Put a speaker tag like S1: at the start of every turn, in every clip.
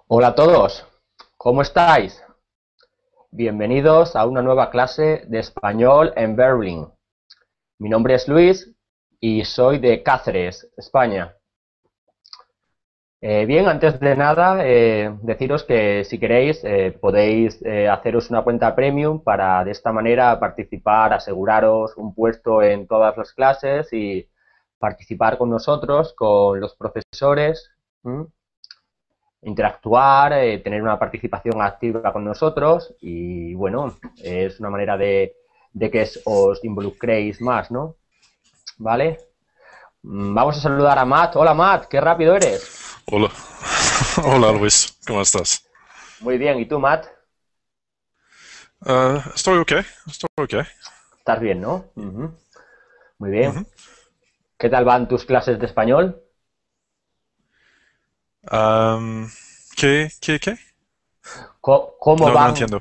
S1: Hola a todos, ¿cómo estáis? Bienvenidos a una nueva clase de español en Berlín. Mi nombre es Luis y soy de Cáceres, España. Bien, antes de nada, deciros que si queréis podéis haceros una cuenta premium para de esta manera participar, aseguraros un puesto en todas las clases y participar con nosotros, con los profesores, interactuar, tener una participación activa con nosotros y bueno, es una manera de que os involucréis más, ¿no? ¿Vale? Vamos a saludar a Matt. Hola Matt, qué rápido eres.
S2: Hola, hola Luis, ¿cómo estás?
S1: Muy bien, ¿y tú Matt?
S2: Estoy ok, estoy ok.
S1: ¿Estás bien, no? Muy bien.
S2: Ujú.
S1: ¿Qué tal van tus clases de español?
S2: Am, ¿Qué?
S1: ¿Cómo
S2: No
S1: van,
S2: entiendo.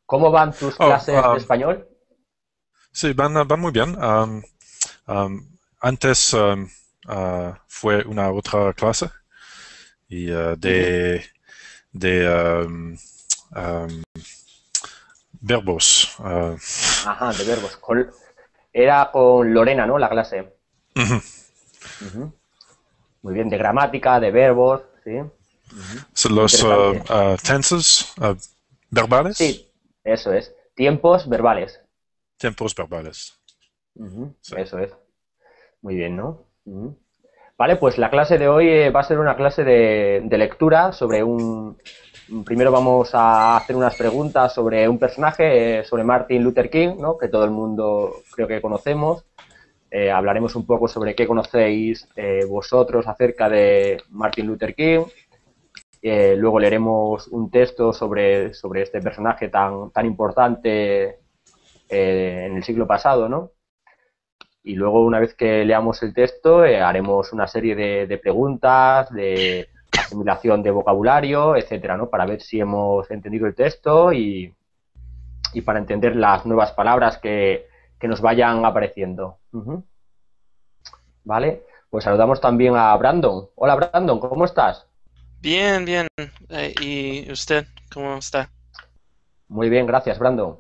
S1: cómo van tus
S2: Oh,
S1: clases de español?
S2: sí, van muy bien. Am, Antes fue una otra clase y
S1: Ujú.
S2: de am, verbos.
S1: Ajá, de verbos. Era con Lorena, ¿no? La clase.
S2: Ujú.
S1: Ujú. Muy bien, de gramática, de verbos, ¿sí? Ujú.
S2: Son
S1: Muy
S2: los
S1: interesante.
S2: tenses verbales,
S1: Sí, eso es. Tiempos verbales.
S2: tiempos verbales.
S1: Ujú.
S2: Sí.
S1: Eso es. Muy bien, ¿no? Ujú. Vale, pues la clase de hoy va a ser una clase de lectura sobre un... Primero vamos a hacer unas preguntas sobre un personaje, sobre Martin Luther King, ¿no? Que todo el mundo creo que conocemos. Hablaremos un poco sobre qué conocéis vosotros acerca de Martin Luther King. Luego leeremos un texto sobre este personaje tan importante en el siglo pasado, ¿no? Y luego, una vez que leamos el texto, haremos una serie de preguntas, de asimilación de vocabulario, etcétera, ¿no? Para ver si hemos entendido el texto y para entender las nuevas palabras que nos vayan apareciendo. ¿Vale? Pues saludamos también a Brandon. Hola Brandon, ¿cómo estás?
S3: Bien, bien. ¿Y usted cómo está?
S1: Muy bien, gracias, Brandon.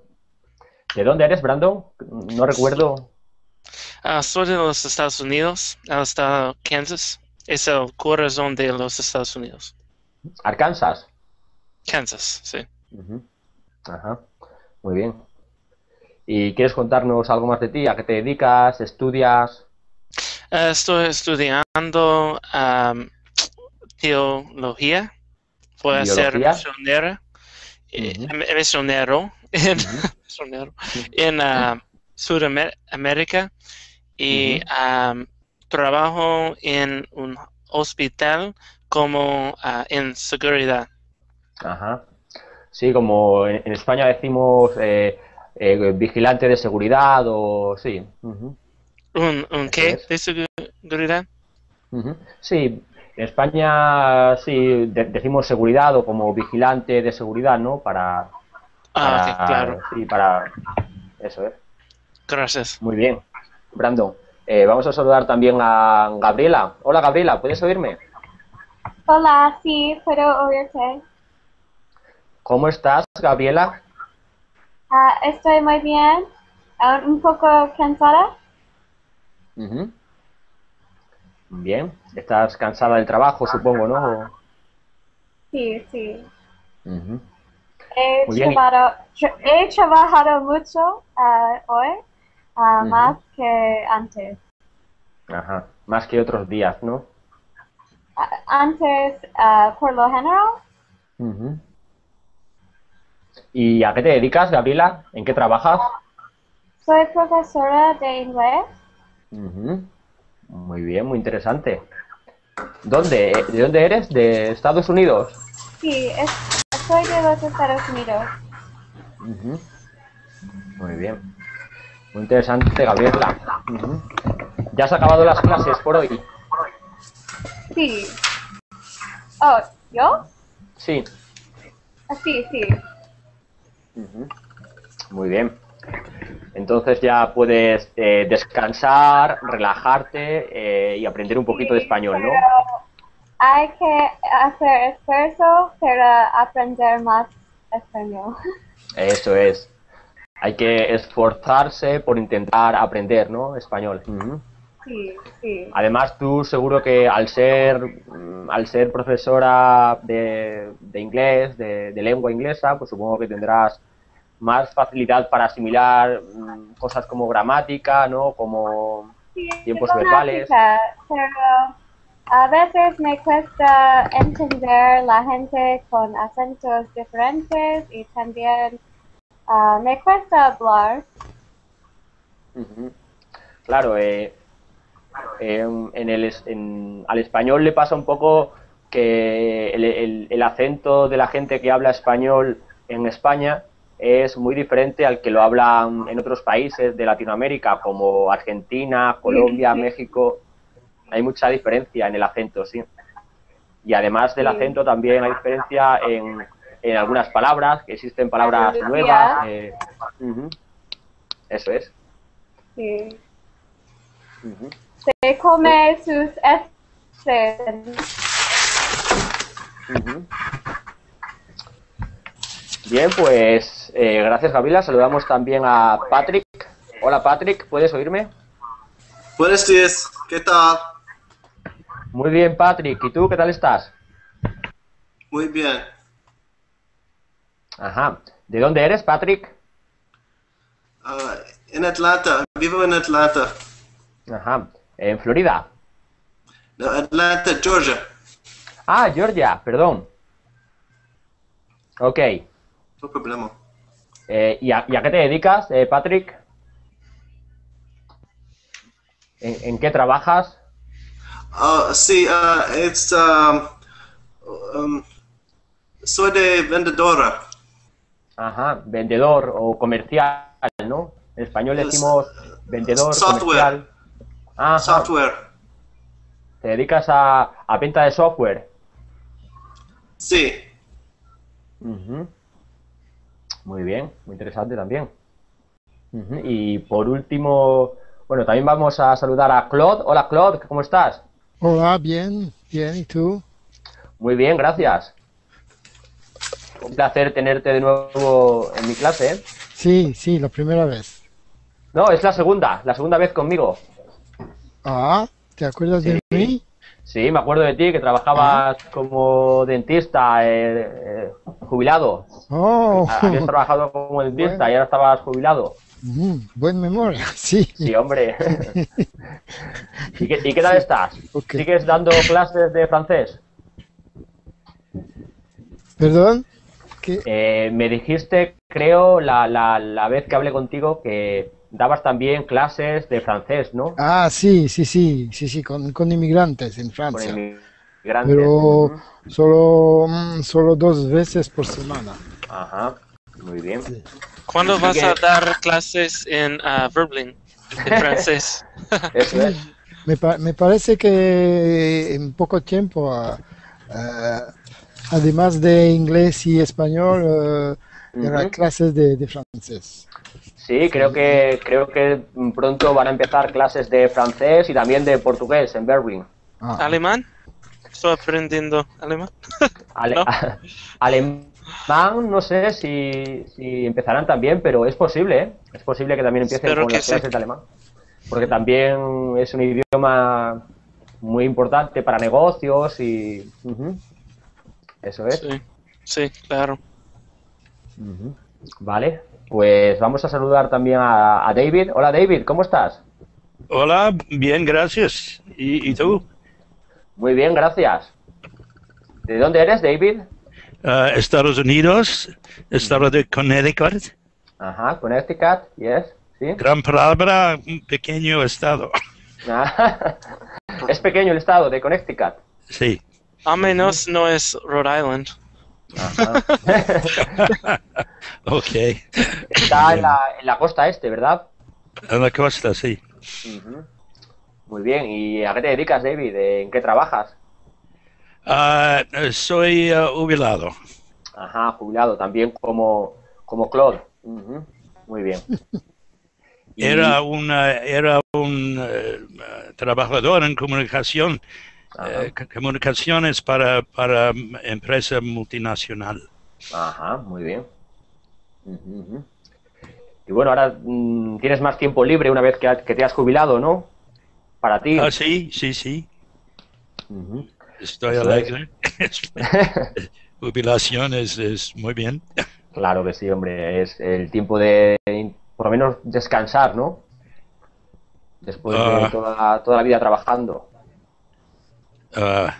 S1: ¿De dónde eres, Brandon? No recuerdo.
S3: Soy de los Estados Unidos, hasta Kansas. Es el corazón de los Estados Unidos.
S1: Arkansas.
S3: Kansas, sí.
S1: Ujú. Ajá, muy bien. ¿Y quieres contarnos algo más de ti? ¿A qué te dedicas? ¿Estudias?
S3: Estoy estudiando teología. Voy a ser
S1: ¿Biología?
S3: misionero,
S1: Ujú,
S3: misionero en,
S1: ujú,
S3: misionero en Sudamérica y
S1: ujú.
S3: trabajo en un hospital como en seguridad.
S1: Ajá. Sí, como en España decimos vigilante de seguridad o sí. Ujú.
S3: ¿Un
S1: Eso
S3: qué
S1: es.
S3: de seguridad?
S1: Ujú. Sí, en España sí decimos seguridad o como vigilante de seguridad, ¿no?
S3: Ok, claro.
S1: Sí, para, eso es.
S3: Gracias.
S1: Muy bien, Brandon. Vamos a saludar también a Gabriela. Hola Gabriela, ¿puedes oírme?
S4: Hola, sí, puedo oírte.
S1: ¿Cómo estás, Gabriela?
S4: Estoy muy bien, un poco cansada.
S1: Ujú. Bien, estás cansada del trabajo, supongo, ¿no?
S4: Sí, sí.
S1: Ujú.
S4: He
S1: Muy bien.
S4: trabajado, he trabajado mucho hoy,
S1: Ujú.
S4: más que antes.
S1: Ajá. Más que otros días, ¿no?
S4: Antes, por lo general,
S1: Ujú. ¿Y a qué te dedicas, Gabriela? ¿En qué trabajas?
S4: soy profesora de inglés.
S1: Ujú. Muy bien, muy interesante. ¿Dónde? ¿De dónde eres? ¿De Estados Unidos?
S4: Sí, soy de los Estados Unidos.
S1: Ujú. Muy bien. Muy interesante, Gabriela. Ujú. ¿Ya has acabado las clases por hoy?
S4: Sí. Oh, ¿yo?
S1: Sí.
S4: Sí, sí.
S1: Ujú. Muy bien. Entonces ya puedes descansar, relajarte y aprender un poquito de
S4: Sí,
S1: español, ¿no?
S4: pero hay que hacer esfuerzo para aprender más español.
S1: Eso es. Hay que esforzarse por intentar aprender, ¿no? Español. Ujú.
S4: Sí, sí.
S1: Además, tú seguro que al ser profesora de inglés, de lengua inglesa, pues supongo que tendrás más facilidad para asimilar cosas como gramática, ¿no? Como
S4: Sí,
S1: tiempos verbales.
S4: gramática, pero a veces me cuesta entender la gente con acentos diferentes y también me cuesta hablar.
S1: Ujú. Claro, al español le pasa un poco que el acento de la gente que habla español en España es muy diferente al que lo hablan en otros países de Latinoamérica, como Argentina, Colombia,
S4: Sí,
S1: México. Hay mucha diferencia en el acento, sí. Y además del
S4: sí.
S1: acento también hay diferencia en algunas palabras, que existen palabras nuevas.
S4: Ya,
S1: Ujú, eso es.
S4: sí.
S1: Ujú.
S4: Se come sus heces.
S1: Ujú. Bien, pues gracias Gabriela. Saludamos también a Patrick. Hola Patrick, ¿puedes oírme?
S5: Buenos días, ¿qué tal?
S1: Muy bien Patrick, ¿y tú qué tal estás?
S5: Muy bien.
S1: Ajá. ¿De dónde eres Patrick?
S5: Ah, en Atlanta, vivo en Atlanta.
S1: Ajá. ¿En Florida?
S5: No, Atlanta, Georgia.
S1: Ah, Georgia, perdón. Ok.
S5: No problema.
S1: ¿Y a qué te dedicas, Patrick? En qué trabajas?
S5: Sí, um, soy de vendedora.
S1: Ajá, vendedor o comercial, ¿no? En español
S5: Es,
S1: decimos vendedor,
S5: software.
S1: comercial. Ajá.
S5: Software.
S1: ¿Te dedicas a venta de software?
S5: Sí.
S1: Ujú. Muy bien, muy interesante también. Ujú. Y por último, bueno, también vamos a saludar a Claude. Hola Claude, ¿cómo estás?
S6: Hola, bien, bien, ¿y tú?
S1: Muy bien, gracias. Un placer tenerte de nuevo en mi clase, ¿eh?
S6: Sí, sí, la primera vez.
S1: No, es la segunda vez conmigo.
S6: Ah, ¿te acuerdas
S1: Sí,
S6: de mí?
S1: sí, me acuerdo de ti, que
S6: Ah,
S1: trabajabas como dentista, jubilado.
S6: oh,
S1: Habías trabajado como dentista y
S6: bueno,
S1: ahora estabas jubilado.
S6: buen memoria, sí,
S1: Sí, hombre. ¿Y qué tal
S6: sí,
S1: estás?
S6: ok.
S1: ¿Sigues dando clases de francés?
S6: Perdón, que,
S1: Me dijiste, creo, la vez que hablé contigo que dabas también clases de francés, ¿no?
S6: sí, sí, sí, sí, sí, con inmigrantes en
S1: Con
S6: Francia,
S1: inmigrantes.
S6: pero
S1: Ujú.
S6: solo 2 veces por semana.
S1: Ajá, muy bien.
S6: Sí.
S3: ¿Cuándo
S1: ¿Y
S3: vas a
S1: qué?
S3: dar clases en Verblin, en francés?
S1: Eso es.
S6: Me parece que en poco tiempo, además de inglés y español, habrá
S1: Ujú.
S6: clases de francés.
S1: Sí,
S6: Sí.
S1: creo que pronto van a empezar clases de francés y también de portugués en Berlín.
S6: Ok.
S3: ¿Alemán? Estoy aprendiendo alemán.
S1: Ale-
S3: ¿No?
S1: alemán, no sé si empezarán también, pero es posible, ¿eh? Es posible que también empiecen
S3: Espero
S1: con
S3: que
S1: las
S3: sí.
S1: clases de alemán, porque también es un idioma muy importante para negocios y ujú, eso es.
S3: Sí, sí, claro.
S1: Ujú. Vale, pues vamos a saludar también a David. Hola David, ¿cómo estás?
S7: Hola, bien, gracias. ¿Y
S1: Ujú.
S7: tú?
S1: Muy bien, gracias. ¿De dónde eres, David?
S7: Estados Unidos, estado
S1: Ujú.
S7: de Connecticut.
S1: Ajá, Connecticut, yes, sí.
S7: Gran palabra, un pequeño estado.
S1: Ah, es pequeño el estado de Connecticut.
S7: Sí.
S3: A
S1: Ujú.
S3: menos no es Rhode Island.
S1: Ajá.
S7: Ok. Muy
S1: Está
S7: bien.
S1: en la costa este, ¿verdad?
S7: En la costa, sí.
S1: Ujú. Muy bien. ¿Y a qué te dedicas, David? ¿En qué trabajas?
S7: Soy jubilado.
S1: Ajá, jubilado, también como Claude. Ujú, muy bien. Y-
S7: Era un trabajador en comunicación,
S1: Ajá,
S7: comunicaciones para empresa multinacional.
S1: ajá, muy bien. Ujú, ujú. Y bueno, ahora tienes más tiempo libre una vez que te has jubilado, ¿no? Para ti.
S7: Ah, sí, sí, sí.
S1: Ujú,
S7: Estoy
S1: eso es.
S7: alegre. Jubilación es muy bien.
S1: Claro que sí, hombre, es el tiempo de por lo menos descansar, ¿no? Después de
S7: Ah,
S1: toda la vida trabajando.
S7: ah,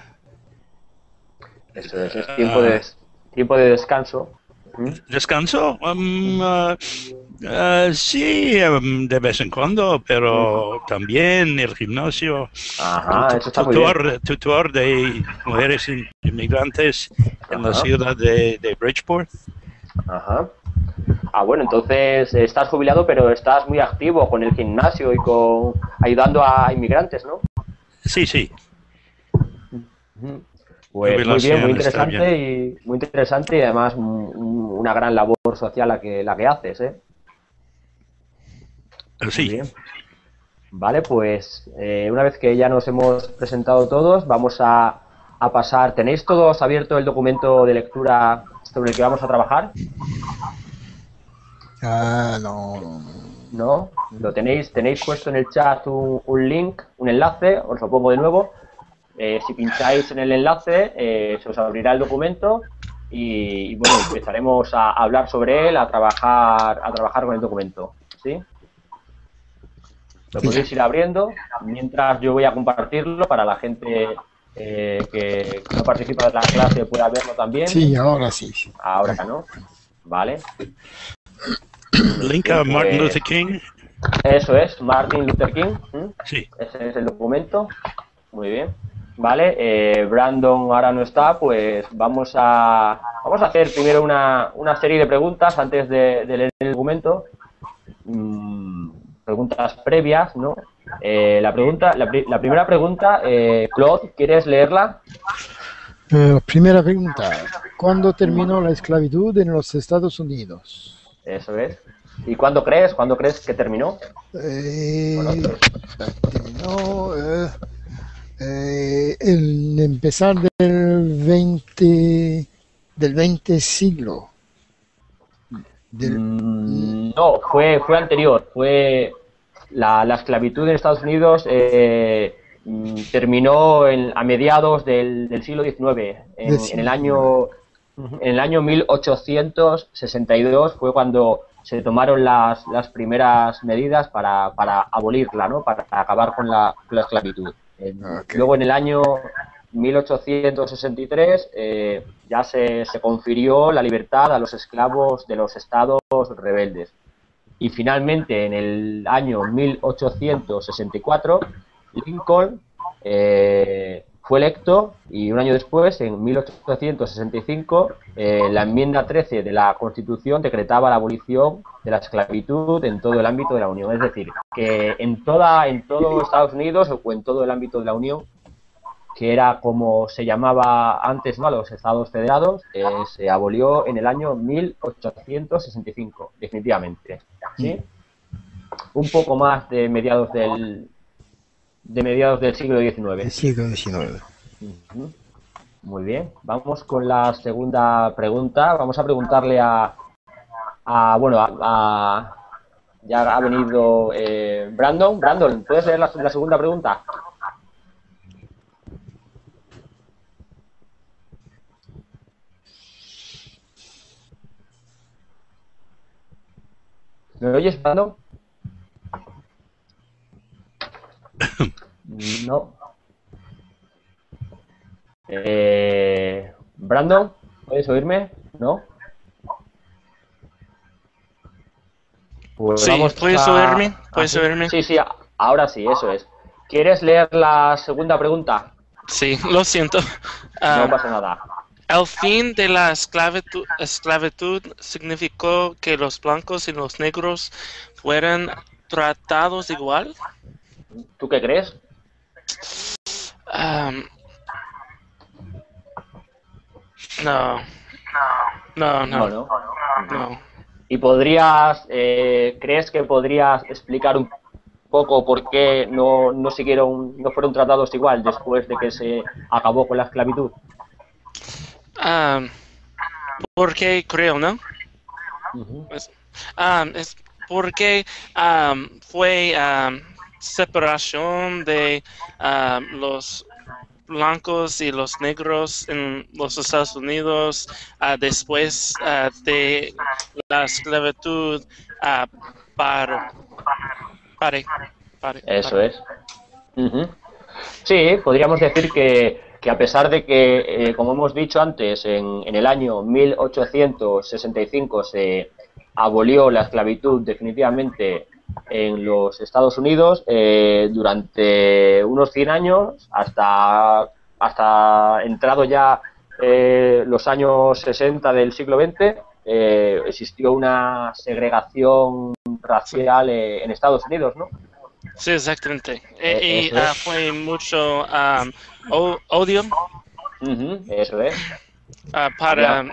S1: Eso es
S7: ah,
S1: tiempo de descanso. Ujú.
S7: ¿Descanso? Sí, de vez en cuando,
S1: Ujú.
S7: pero también el gimnasio,
S1: Ajá, eso está muy bien.
S7: tutor de mujeres inmigrantes en la
S1: Ajá,
S7: ciudad de Bridgeport.
S1: ajá. Ah, bueno, entonces estás jubilado, pero estás muy activo con el gimnasio y con ayudando a inmigrantes, ¿no?
S7: Sí, sí,
S1: Ujú. Pues muy bien,
S7: jubilación está bien.
S1: muy interesante y además una gran labor social la que haces, ¿eh? Muy
S7: Sí,
S1: bien. Vale, pues una vez que ya nos hemos presentado todos, a pasar. ¿Tenéis todos abierto el documento de lectura sobre el que vamos a trabajar?
S6: Ah, no.
S1: ¿No? ¿Lo tenéis puesto en el chat un link, un enlace? Os lo pongo de nuevo. Si pincháis en el enlace, se os abrirá el documento y bueno, empezaremos a hablar sobre él, a trabajar con el documento. ¿Sí? Lo
S6: Sí,
S1: podéis ir abriendo mientras yo voy a compartirlo para la gente que no participa de la clase pueda verlo también.
S6: sí, ahora sí.
S1: Ahora, ¿no? Vale. Muy
S7: link
S1: bien,
S7: a Martin
S1: pues
S7: Luther King.
S1: eso es, Martin Luther King.
S7: Sí,
S1: Ese es el documento. Muy bien. Vale, Brandon ahora no está, pues vamos a hacer primero una serie de preguntas antes de leer el documento. Mm, preguntas previas, ¿no? La primera pregunta, Claude, ¿quieres leerla?
S6: Primera pregunta. ¿Cuándo terminó la esclavitud en los Estados Unidos?
S1: Eso es. ¿Y cuándo crees que terminó?
S6: Eh, terminó el empezar del 20 siglo. Del,
S1: No, fue anterior. Fue la esclavitud en Estados Unidos terminó a mediados del siglo XIX.
S6: del
S1: En
S6: siglo XIX.
S1: el año 1862 fue cuando se tomaron las primeras medidas para abolirla, ¿no? Para acabar con la esclavitud.
S6: Ok.
S1: Luego en el año 1863 ya se confirió la libertad a los esclavos de los estados rebeldes. Y finalmente, en el año 1864, Lincoln fue electo y un año después, en 1865, la enmienda 13 de la Constitución decretaba la abolición de la esclavitud en todo el ámbito de la Unión. Es decir, que en todo Estados Unidos o en todo el ámbito de la Unión, que era como se llamaba antes, ¿no?, a los Estados Federados, se abolió en el año 1865, definitivamente. ¿Sí? Un poco más de mediados del siglo
S6: Del
S1: XIX.
S6: siglo XIX.
S1: Uh-huh. Muy bien, vamos con la segunda pregunta. Vamos a preguntarle ya ha venido Brandon. Brandon, ¿puedes leer la segunda pregunta? ¿Me oyes, Brandon? No. Brandon, ¿puedes oírme? ¿No? Pues
S3: Sí,
S1: vamos
S3: ¿puedes oírme? ¿Puedes
S1: sí.
S3: oírme?
S1: Sí, ahora sí, eso es. ¿Quieres leer la segunda pregunta?
S3: Sí, lo siento.
S1: No
S3: Um,
S1: pasa nada.
S3: El fin de la esclavitud significó que los blancos y los negros fueran tratados igual.
S1: ¿Tú qué crees?
S3: Um, no. No,
S1: No,
S3: no,
S1: ¿no?
S3: no.
S1: ¿Y crees que podrías explicar un poco por qué no fueron tratados igual después de que se acabó con la esclavitud?
S3: Um, porque creo, ¿no?
S1: Ujú.
S3: Es porque fue separación de los blancos y los negros en los Estados Unidos después de la esclavitud. Pare,
S1: Eso
S3: pare.
S1: es. Ujú. Sí, podríamos decir que a pesar de que, como hemos dicho antes, en el año 1865 se abolió la esclavitud definitivamente en los Estados Unidos, durante unos 100 años, hasta entrado ya los años 60 del siglo XX, existió una segregación racial en Estados Unidos, ¿no?
S3: Sí, exactamente. Y
S1: Eso es.
S3: fue mucho odio
S1: Eso es.
S3: para...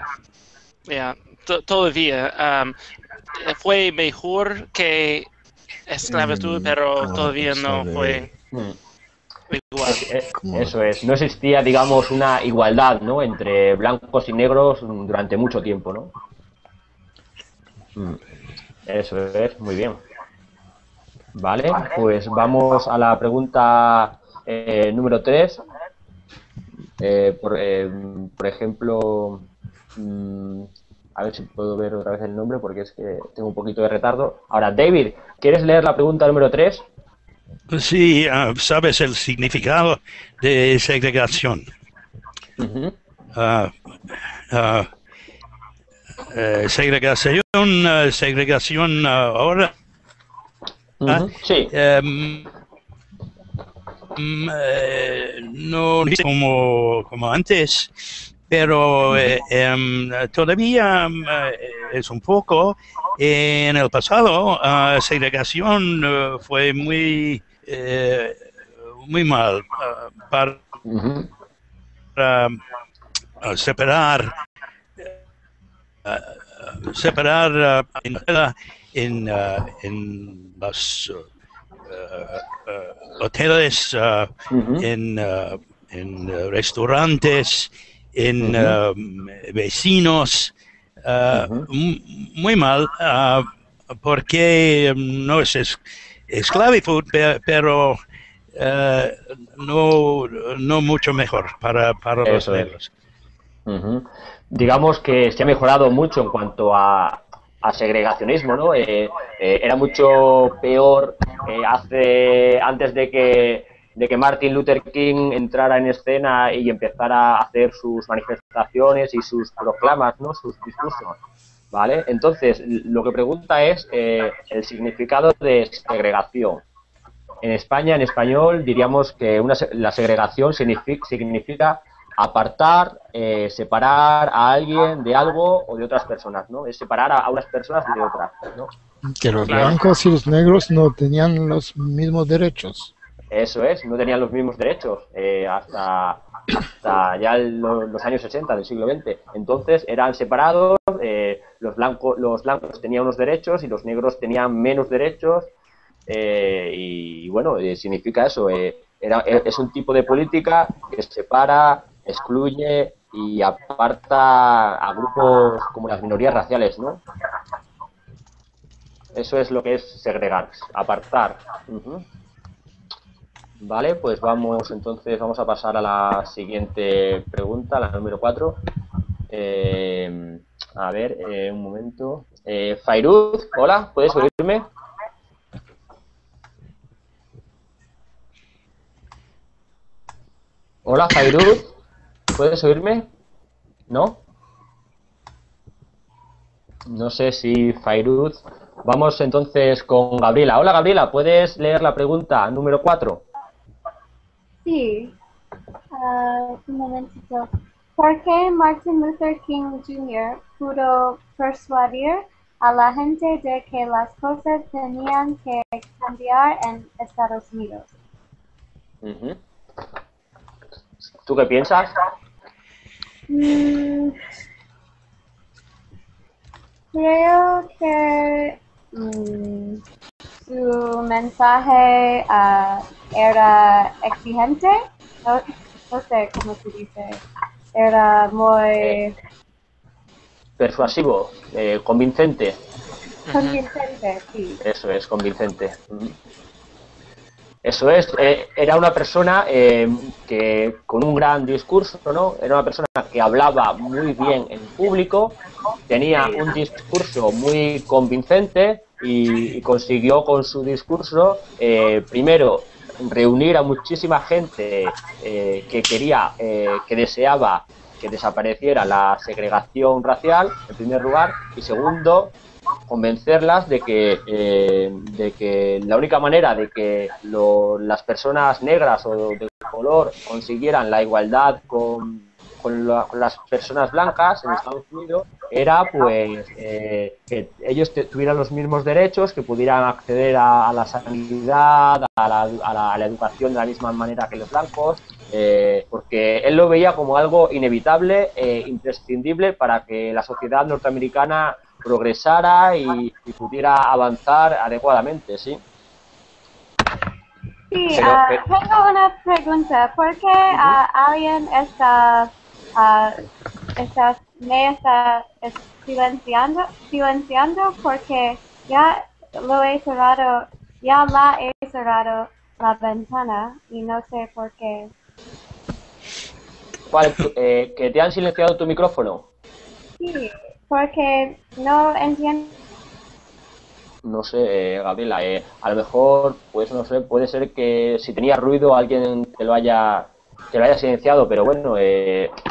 S3: todavía fue mejor que esclavitud, pero todavía no fue
S1: Mm.
S3: igual.
S1: Eso es. No existía, digamos, una igualdad, ¿no?, entre blancos y negros durante mucho tiempo, ¿no? Eso es. Muy bien. Vale, pues vamos a la pregunta número 3. Por ejemplo, a ver si puedo ver otra vez el nombre porque es que tengo un poquito de retardo. Ahora, David, ¿quieres leer la pregunta número 3?
S7: Sí, ¿sabes el significado de segregación?
S1: Uh-huh.
S7: Segregación ahora.
S1: Uh-huh. Sí.
S7: No como antes, pero todavía es un poco. En el pasado, segregación fue muy mal para separar en los hoteles, en restaurantes, en vecinos, muy mal, porque no es esclavitud, pero no mucho mejor para los negros.
S1: Digamos que se ha mejorado mucho en cuanto a segregacionismo, ¿no? Era mucho peor antes de que Martin Luther King entrara en escena y empezara a hacer sus manifestaciones y sus proclamas, ¿no?, sus discursos, ¿vale? Entonces, lo que pregunta es el significado de segregación. En España, en español, diríamos que la segregación significa apartar, separar a alguien de algo o de otras personas, ¿no? Es separar a unas personas de otras, ¿no?
S6: Que los blancos y los negros no tenían los mismos derechos.
S1: Eso es, no tenían los mismos derechos hasta ya los años 60 del siglo XX. Entonces eran separados, los blancos tenían unos derechos y los negros tenían menos derechos, y bueno, significa eso. Es un tipo de política que separa, excluye y aparta a grupos como las minorías raciales, ¿no? Eso es lo que es segregar, apartar. Vale, pues vamos a pasar a la siguiente pregunta, la número 4. A ver, un momento. Fairuz, hola, ¿puedes oírme? Hola, Fairuz, ¿puedes oírme? ¿No? No sé si Fairuz. Vamos entonces con Gabriela. Hola, Gabriela, ¿puedes leer la pregunta número 4?
S4: Sí. Un momentito. ¿Por qué Martin Luther King Jr. pudo persuadir a la gente de que las cosas tenían que cambiar en Estados Unidos?
S1: ¿Tú qué piensas?
S4: Creo que su mensaje era exigente, no sé cómo se dice, era muy
S1: Persuasivo, convincente.
S4: convincente, sí.
S1: Eso es, convincente. Eso es, era una persona que con un gran discurso, ¿no? Era una persona que hablaba muy bien en público, tenía un discurso muy convincente y consiguió con su discurso, primero, reunir a muchísima gente que quería, que deseaba que desapareciera la segregación racial, en primer lugar, y segundo, convencerlas de que la única manera de que las personas negras o de color consiguieran la igualdad con las personas blancas en Estados Unidos era pues que ellos tuvieran los mismos derechos, que pudieran acceder a la sanidad, a la educación de la misma manera que los blancos, porque él lo veía como algo inevitable e imprescindible para que la sociedad norteamericana progresara y pudiera avanzar adecuadamente, ¿sí?
S4: Sí, tengo una pregunta. ¿Por qué alguien me está silenciando? Porque ya la he cerrado la ventana y no sé por qué.
S1: ¿Cuál, que te han silenciado tu micrófono?
S4: Sí, porque no entiendo.
S1: No sé, Gabriela, a lo mejor, pues no sé, puede ser que si tenía ruido alguien te lo haya silenciado, pero bueno,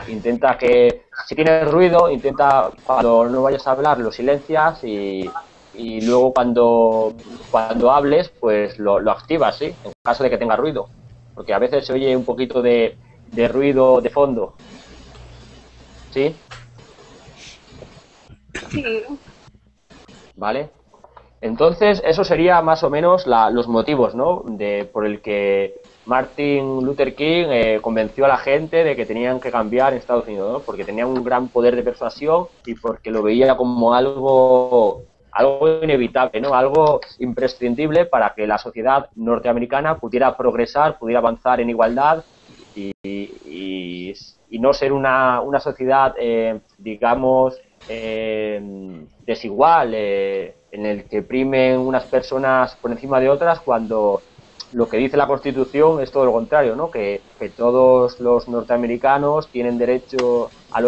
S1: intenta que, si tienes ruido, intenta cuando no vayas a hablar lo silencias y luego cuando hables, pues lo activas, ¿sí? En caso de que tenga ruido, porque a veces se oye un poquito de ruido de fondo, ¿sí?
S4: Sí.
S1: ¿Vale? Entonces, eso sería más o menos los motivos, ¿no? Por el que Martin Luther King convenció a la gente de que tenían que cambiar en Estados Unidos, ¿no? Porque tenía un gran poder de persuasión y porque lo veía como algo inevitable, ¿no? Algo imprescindible para que la sociedad norteamericana pudiera progresar, pudiera avanzar en igualdad y no ser una sociedad, digamos, desigual, en el que primen unas personas por encima de otras, cuando lo que dice la Constitución es todo lo contrario, ¿no? Que todos los norteamericanos tienen derecho a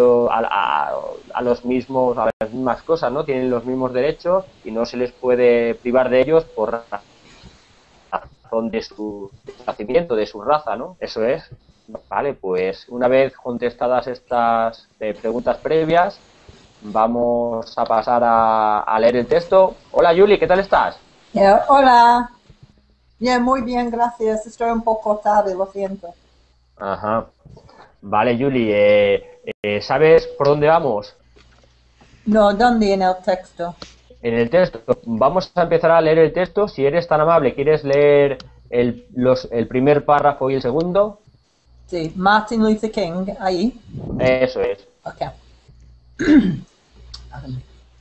S1: las mismas cosas, ¿no? Tienen los mismos derechos y no se les puede privar de ellos por razón de su nacimiento, de su raza, ¿no? Eso es. Vale, pues una vez contestadas estas preguntas previas, vamos a pasar a leer el texto. Hola, Julie, ¿qué tal estás?
S8: Hola. Bien, muy bien, gracias. Estoy un poco tarde, lo siento.
S1: Ajá. Vale, Julie, ¿sabes por dónde vamos?
S8: No, ¿dónde en el texto?
S1: En el texto. Vamos a empezar a leer el texto. Si eres tan amable, ¿quieres leer el primer párrafo y el segundo?
S8: Sí, Martin Luther King, ahí.
S1: Eso es.
S8: Ok.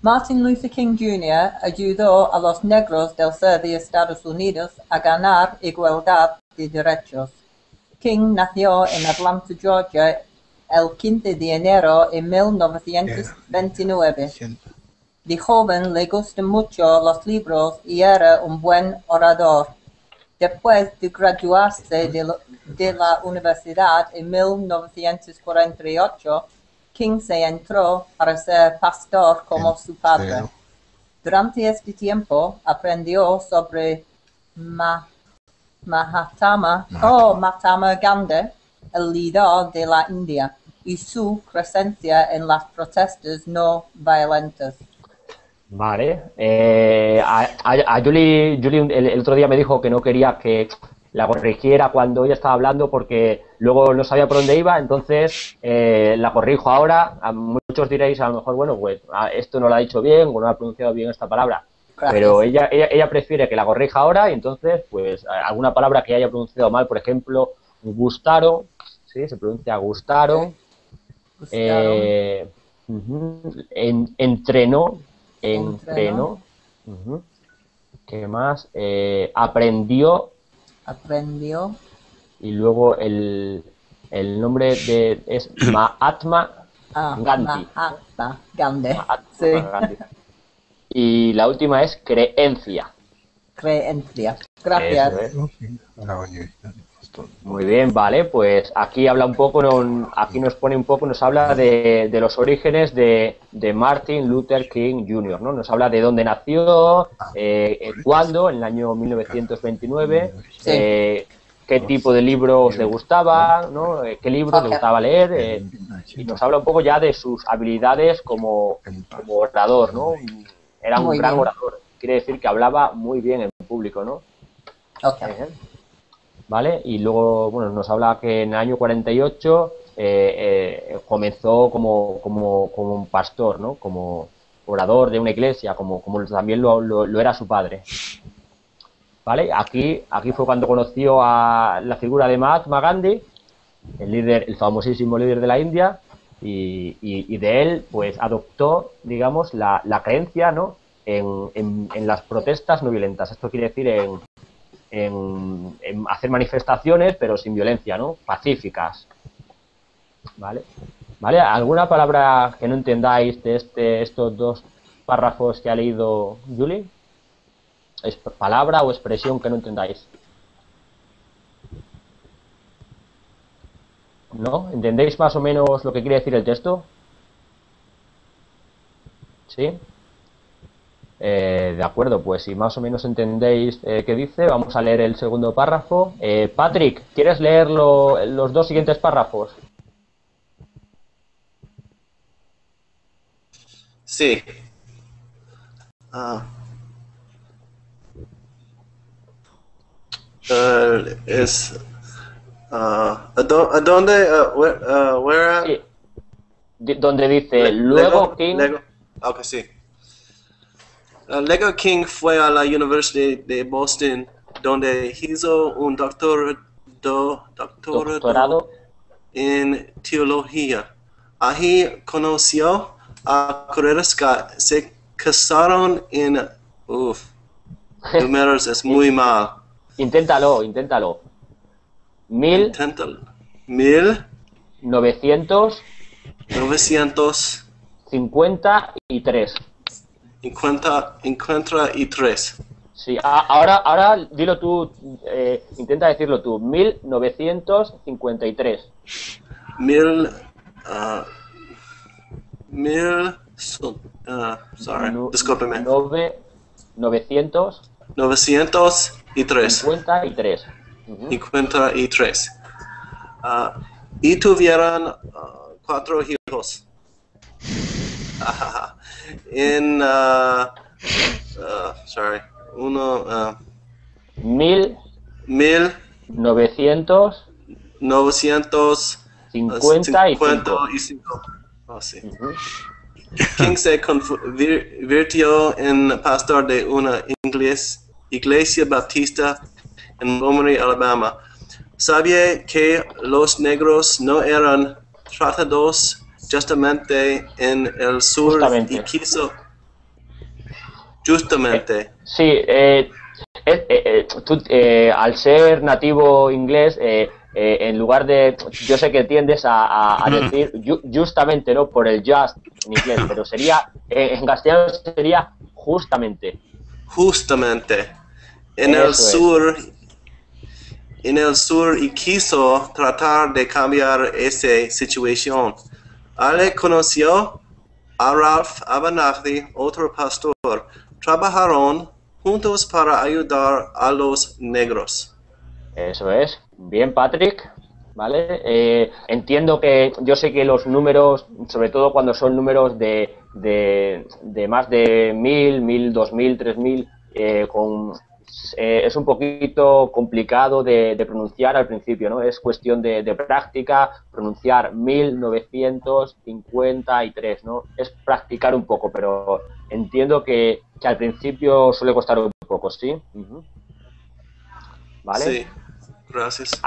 S8: Martin Luther King Jr. ayudó a los negros del sur de Estados Unidos a ganar igualdad de derechos. King nació en Atlanta, Georgia, el 15 de enero de 1929. De joven le gustan mucho los libros y era un buen orador. Después de graduarse de la universidad en 1948, King se entró para ser pastor como su padre. Durante este tiempo aprendió sobre Mahatma Gandhi, el líder de la India, y su presencia en las protestas no violentas.
S1: Vale. A Julie el otro día me dijo que no quería que la corrigiera cuando ella estaba hablando porque luego no sabía por dónde iba, entonces la corrijo ahora. A muchos diréis a lo mejor, bueno, pues esto no lo ha dicho bien o no ha pronunciado bien esta palabra. Gracias. Pero ella prefiere que la corrija ahora y entonces, pues, alguna palabra que haya pronunciado mal, por ejemplo, gustaron, ¿sí? Se pronuncia gustaron. Entrenó, entrenó. ¿Qué más? Aprendió. Y luego el nombre es Mahatma Gandhi.
S8: Mahatma Gandhi.
S1: Sí. Gandhi. Y la última es creencia.
S8: Gracias.
S1: Muy bien, vale, pues aquí habla un poco, aquí nos pone un poco, nos habla de los orígenes de Martin Luther King Jr., ¿no? Nos habla de dónde nació, cuándo, en el año 1929,
S8: Sí.
S1: qué tipo de libros le gustaba, ¿no? Qué libros le gustaba leer, y nos habla un poco ya de sus habilidades como orador, ¿no? Era un gran orador, quiere decir que hablaba muy bien en público, ¿no? ¿Vale? Y luego, bueno, nos habla que en el año 48 comenzó como un pastor, ¿no? Como orador de una iglesia, como también lo era su padre. ¿Vale? Aquí fue cuando conoció a la figura de Mahatma Gandhi, el famosísimo líder de la India, y de él, pues, adoptó, digamos, la creencia, ¿no? En las protestas no violentas. Esto quiere decir en hacer manifestaciones, pero sin violencia, ¿no? Pacíficas. ¿Vale? ¿Vale? ¿Alguna palabra que no entendáis de estos dos párrafos que ha leído Julie? ¿Es palabra o expresión que no entendáis? ¿No? ¿Entendéis más o menos lo que quiere decir el texto? ¿Sí? De acuerdo, pues si más o menos entendéis qué dice, vamos a leer el segundo párrafo. Patrick, ¿quieres leer los dos siguientes párrafos?
S5: Sí. Es ¿a dónde? Where?
S1: Sí. Donde dice luego King.
S5: Ok, sí. Luego King fue a la Universidad de Boston, donde hizo un doctorado en teología. Allí conoció a Coretta Scott. Se casaron en... números es muy mal.
S1: Inténtalo. 1953.
S5: 53.
S1: Sí, ahora dilo tú, intenta decirlo tú. 1953.
S5: Discúlpeme.
S1: 903.
S5: 53. Y tuvieron 4 hijos. En 1955. Sí. King se convirtió en pastor de una iglesia baptista en Montgomery, Alabama. Sabía que los negros no eran tratados justamente en el sur y quiso... Justamente.
S1: Sí, tú, al ser nativo inglés, en lugar de... Yo sé que tiendes a decir justamente, ¿no? Por el just en inglés, pero sería... en castellano sería justamente.
S5: Justamente. En el sur y quiso tratar de cambiar esa situación. Ale conoció a Ralph Abernathy, otro pastor. Trabajaron juntos para ayudar a los negros.
S1: Eso es. Bien, Patrick. ¿Vale? Entiendo que yo sé que los números, sobre todo cuando son números de más de 1000, 2000, 3000, es un poquito complicado de pronunciar al principio, ¿no? Es cuestión de práctica, pronunciar 1953, ¿no? Es practicar un poco, pero entiendo que al principio suele costar un poco, ¿sí? ¿Vale?
S5: Sí, gracias.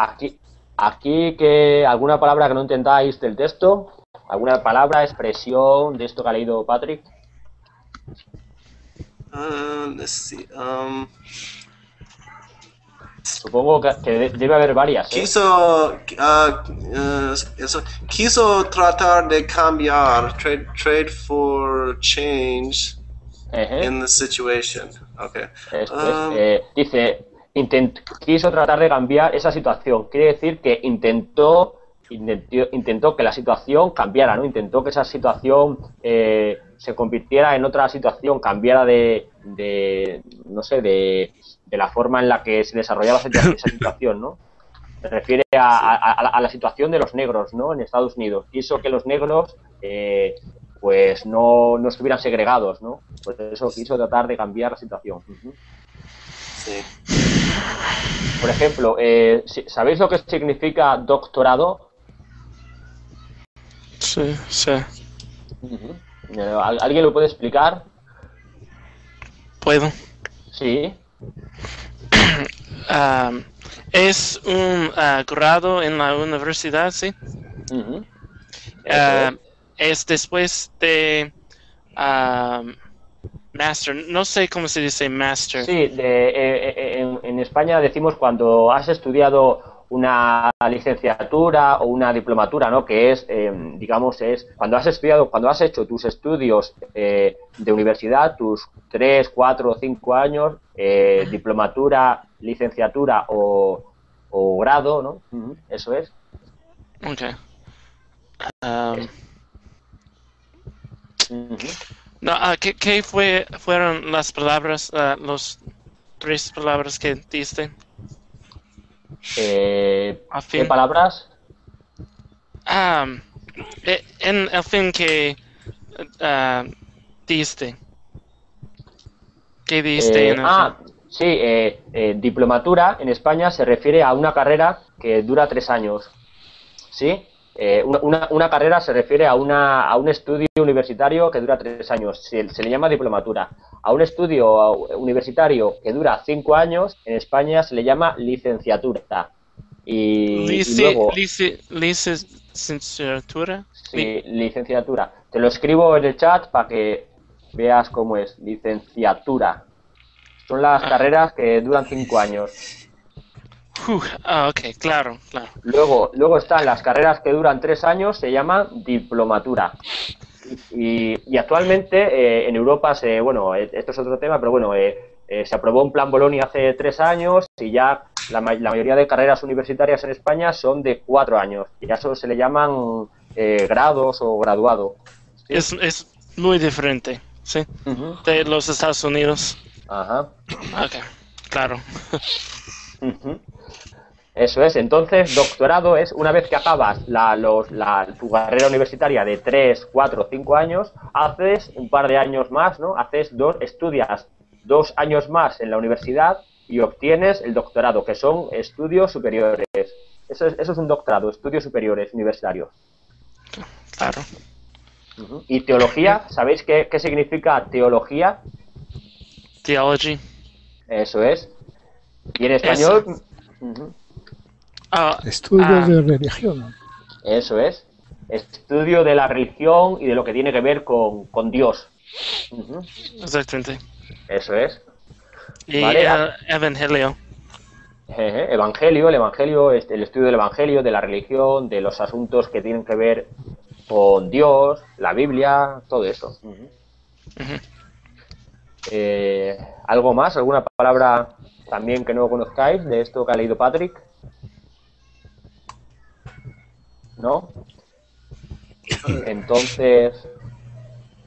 S1: Aquí que alguna palabra que no entendáis del texto, alguna palabra, expresión de esto que ha leído Patrick.
S5: let's see.
S1: Supongo que debe haber varias.
S5: Quiso tratar de cambiar, trade for change in the situation. Okay.
S1: Dice, quiso tratar de cambiar esa situación. Quiere decir que intentó que la situación cambiara, ¿no? Intentó que esa situación se convirtiera en otra situación, cambiara de la forma en la que se desarrollaba esa situación, ¿no? Se refiere a la situación de los negros, ¿no? En Estados Unidos. Quiso que los negros pues no estuvieran segregados, ¿no? Por eso quiso tratar de cambiar la situación.
S5: Sí.
S1: Por ejemplo, ¿sabéis lo que significa doctorado?
S3: Sí.
S1: ¿Alguien lo puede explicar?
S3: ¿Puedo?
S1: Sí.
S3: Es un grado en la universidad, ¿sí? Es después de master. No sé cómo se dice master.
S1: Sí, en España decimos cuando has estudiado una licenciatura o una diplomatura, ¿no? Que es, digamos, es cuando has hecho tus estudios de universidad, tus 3, 4 o 5 años, diplomatura, licenciatura o grado, ¿no? Eso es.
S3: Okay. No, ¿qué fueron las palabras, los 3 palabras que diste?
S1: ¿Qué palabras?
S3: En el fin que diste. ¿Qué diste en el fin?
S1: Sí, diplomatura en España se refiere a una carrera que dura 3 años. ¿Sí? Una carrera se refiere a un estudio universitario que dura 3 años. Se le llama diplomatura. A un estudio universitario que dura 5 años, en España se le llama licenciatura. Y luego...
S3: ¿Licenciatura?
S1: Sí, licenciatura. Te lo escribo en el chat para que veas cómo es. Licenciatura. Son las carreras que duran 5 años.
S3: Ok, claro.
S1: Luego están las carreras que duran 3 años, se llaman diplomatura. Y actualmente en Europa esto es otro tema, pero bueno, se aprobó un plan Bolonia hace 3 años y ya la mayoría de carreras universitarias en España son de 4 años. Y a eso se le llaman grados o graduado. ¿Sí?
S3: Es muy diferente, ¿sí? De los Estados Unidos.
S1: Ajá.
S3: Ok, claro.
S1: Eso es, entonces doctorado es una vez que acabas tu carrera universitaria de 3, 4, 5 años, haces un par de años más, ¿no? Estudias 2 años más en la universidad y obtienes el doctorado, que son estudios superiores. Eso es un doctorado, estudios superiores universitarios.
S3: Claro.
S1: Y teología, ¿sabéis qué significa teología?
S3: Theology.
S1: Eso es. Y en español...
S6: Estudios de religión.
S1: Eso es. Estudio de la religión y de lo que tiene que ver con Dios.
S3: Exactamente.
S1: Eso es.
S3: Y
S1: ¿vale?
S3: Evangelio.
S1: El evangelio, el estudio del evangelio, de la religión, de los asuntos que tienen que ver con Dios, la Biblia, todo eso. ¿Algo más? ¿Alguna palabra también que no conozcáis de esto que ha leído Patrick? ¿No? Entonces,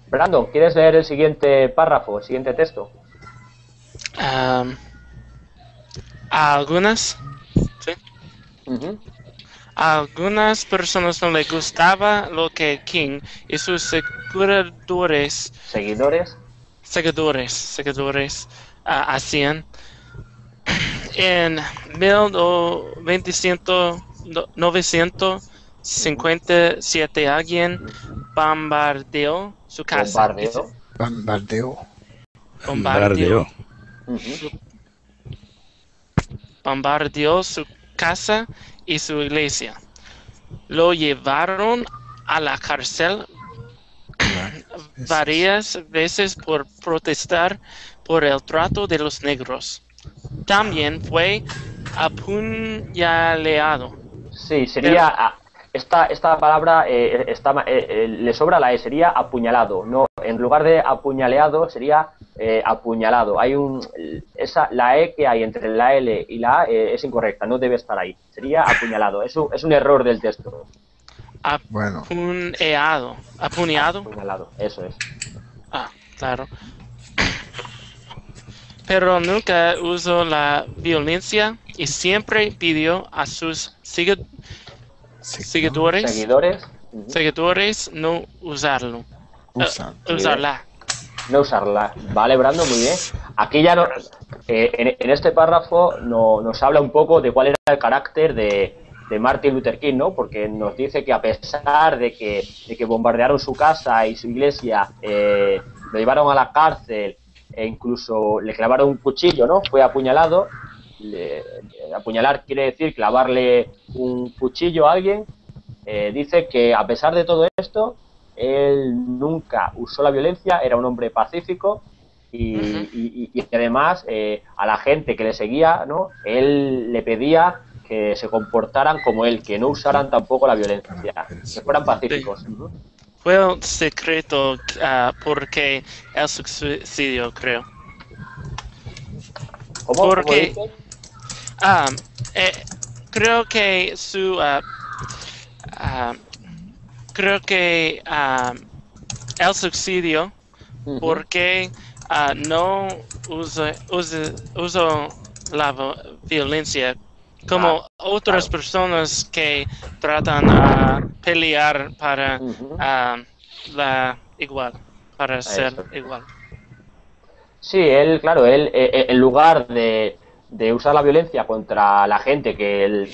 S1: Brandon, ¿quieres leer el siguiente párrafo, el siguiente texto?
S3: A algunas, ¿sí? A algunas personas no les gustaba lo que King y sus seguidores hacían. En 1957 alguien bombardeó su casa. Bombardeó su casa y su iglesia. Lo llevaron a la cárcel varias veces por protestar por el trato de los negros. También fue apuñaleado.
S1: Sí, sería... Esta palabra le sobra la E, sería apuñalado. No, en lugar de apuñaleado sería apuñalado. La E que hay entre la L y la A es incorrecta, no debe estar ahí. Sería apuñalado. Es un error del texto.
S3: Apuñado.
S1: Apuñalado, eso es.
S3: Ah, claro. Pero nunca usó la violencia y siempre pidió a sus seguidores no usarlo. Usarla.
S1: No usarla. Vale, Brandon, muy bien. Aquí ya en este párrafo nos habla un poco de cuál era el carácter de Martin Luther King, ¿no? Porque nos dice que a pesar de que bombardearon su casa y su iglesia, lo llevaron a la cárcel e incluso le clavaron un cuchillo, ¿no? Fue apuñalado. Apuñalar quiere decir clavarle un cuchillo a alguien. Dice que a pesar de todo esto, él nunca usó la violencia, era un hombre pacífico y además a la gente que le seguía, ¿no? Él le pedía que se comportaran como él, que no usaran tampoco la violencia, que fueran pacíficos.
S3: Sí. Fue un secreto porque el suicidio, creo.
S1: ¿Cómo?
S3: Porque
S1: ¿Cómo dice?
S3: creo que el suicidio porque no usó la violencia como otras personas que tratan a pelear para ser igual.
S1: Sí, él, claro, en lugar de usar la violencia contra la gente que él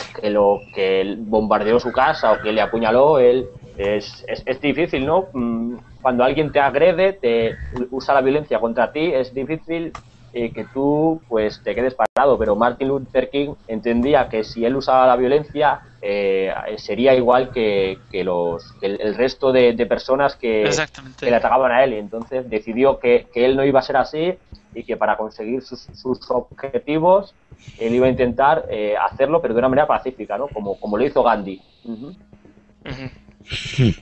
S1: bombardeó su casa o que le apuñaló, es difícil, ¿no? Cuando alguien te agrede, usa la violencia contra ti, es difícil que tú pues te quedes parado, pero Martin Luther King entendía que si él usaba la violencia sería igual que el resto de personas que le atacaban a él, y entonces decidió que él no iba a ser así y que para conseguir sus objetivos él iba a intentar hacerlo, pero de una manera pacífica, ¿no? Como lo hizo Gandhi.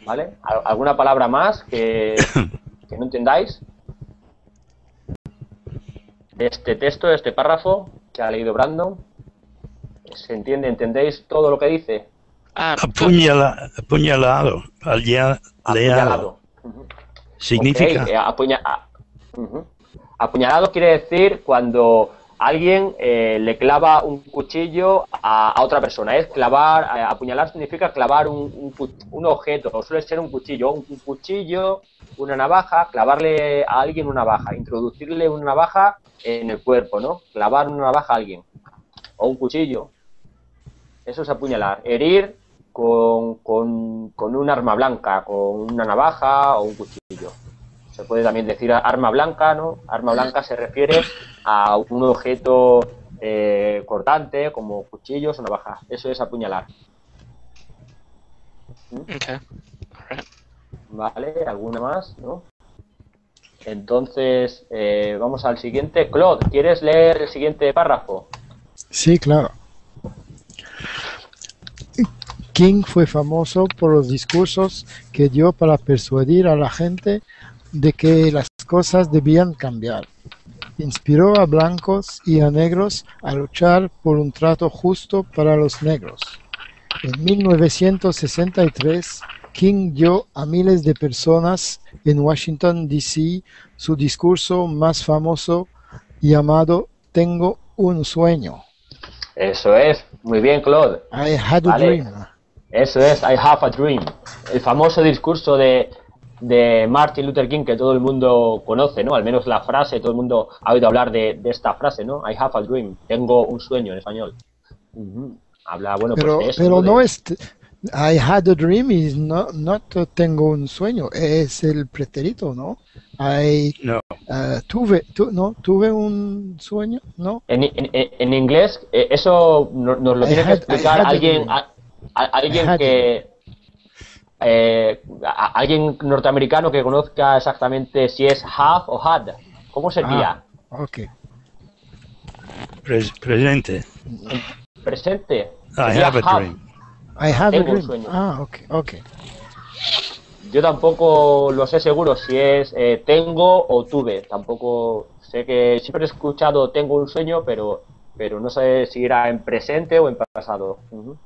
S1: ¿Vale? ¿Alguna palabra más que no entendáis? Este texto, este párrafo que ha leído Brandon, ¿se entiende? ¿Entendéis todo lo que dice?
S7: Apuñalado. Significa.
S1: Apuñalado quiere decir cuando alguien le clava un cuchillo a otra persona. Es clavar, apuñalar significa clavar un objeto, suele ser un cuchillo, una navaja, clavarle a alguien una navaja, introducirle una navaja en el cuerpo, ¿no? Clavar una navaja a alguien, o un cuchillo. Eso es apuñalar. Herir con un arma blanca, con una navaja o un cuchillo. Se puede también decir arma blanca, ¿no? Arma blanca se refiere a un objeto cortante, como cuchillos o navajas. Eso es apuñalar.
S3: Okay.
S1: Vale, ¿alguna más? ¿No? Entonces, vamos al siguiente. Claude, ¿quieres leer el siguiente párrafo?
S6: Sí, claro. King fue famoso por los discursos que dio para persuadir a la gente de que las cosas debían cambiar. Inspiró a blancos y a negros a luchar por un trato justo para los negros. En 1963, King dio a miles de personas en Washington, D.C. su discurso más famoso llamado Tengo un sueño.
S1: Eso es, muy bien, Claude.
S6: I had a dream.
S1: Eso es, I have a dream. El famoso discurso de Martin Luther King que todo el mundo conoce, ¿no? Al menos la frase, todo el mundo ha oído hablar de esta frase, ¿no? I have a dream, tengo un sueño en español. Habla, bueno,
S6: pero,
S1: pues de eso.
S6: Pero no es... I had a dream is not tengo un sueño, es el pretérito, ¿no? Tuve un sueño, ¿no?
S1: En inglés, eso nos lo tiene que explicar alguien alguien norteamericano que conozca exactamente si es have o had. ¿Cómo sería?
S6: Ok.
S7: Presente.
S1: Presente.
S7: I
S1: Sería
S7: have a dream.
S6: I have a
S1: Tengo un
S6: dream.
S1: sueño.
S6: Ah, ok, ok.
S1: Yo tampoco lo sé seguro si es tengo o tuve. Tampoco sé, que siempre he escuchado tengo un sueño, pero no sé si era en presente o en pasado. Ujú.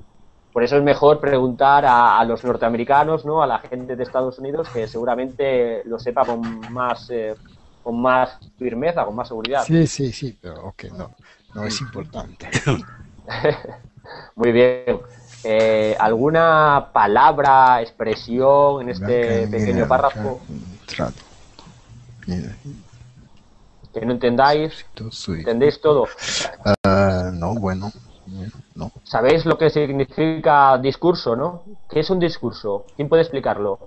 S1: Por eso es mejor preguntar a los norteamericanos, ¿no? A la gente de Estados Unidos, que seguramente lo sepa con más firmeza, con más seguridad.
S6: Sí, pero ok, no es importante.
S1: Muy bien. ¿Alguna palabra, expresión en este pequeño párrafo
S6: Trato.
S1: que no entendáis? ¿Entendéis todo?
S6: No, bueno, no.
S1: ¿Sabéis lo que significa discurso, no? ¿Qué es un discurso? ¿Quién puede explicarlo?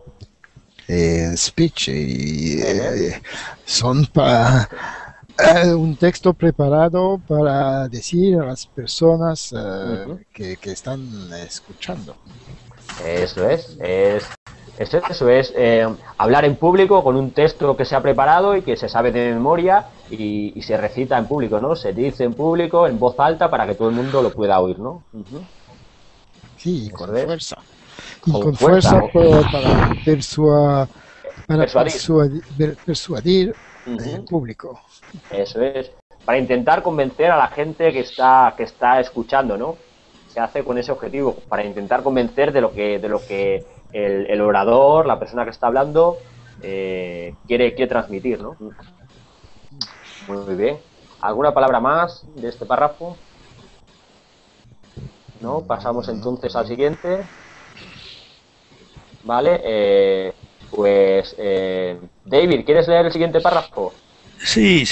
S6: Speech son para un texto preparado para decir a las personas que están escuchando.
S1: Eso es hablar en público con un texto que se ha preparado y que se sabe de memoria y se recita en público, ¿no? Se dice en público, en voz alta, para que todo el mundo lo pueda oír, ¿no?
S6: Sí, con fuerza.
S1: Con fuerza,
S6: para persuadir el público.
S1: Eso es, para intentar convencer a la gente que está escuchando, ¿no? Se hace con ese objetivo, para intentar convencer de lo que el orador, la persona que está hablando, quiere transmitir, ¿no? Muy bien. ¿Alguna palabra más de este párrafo? ¿No? Pasamos entonces al siguiente. Vale, David, ¿quieres leer el siguiente párrafo?
S7: Sí.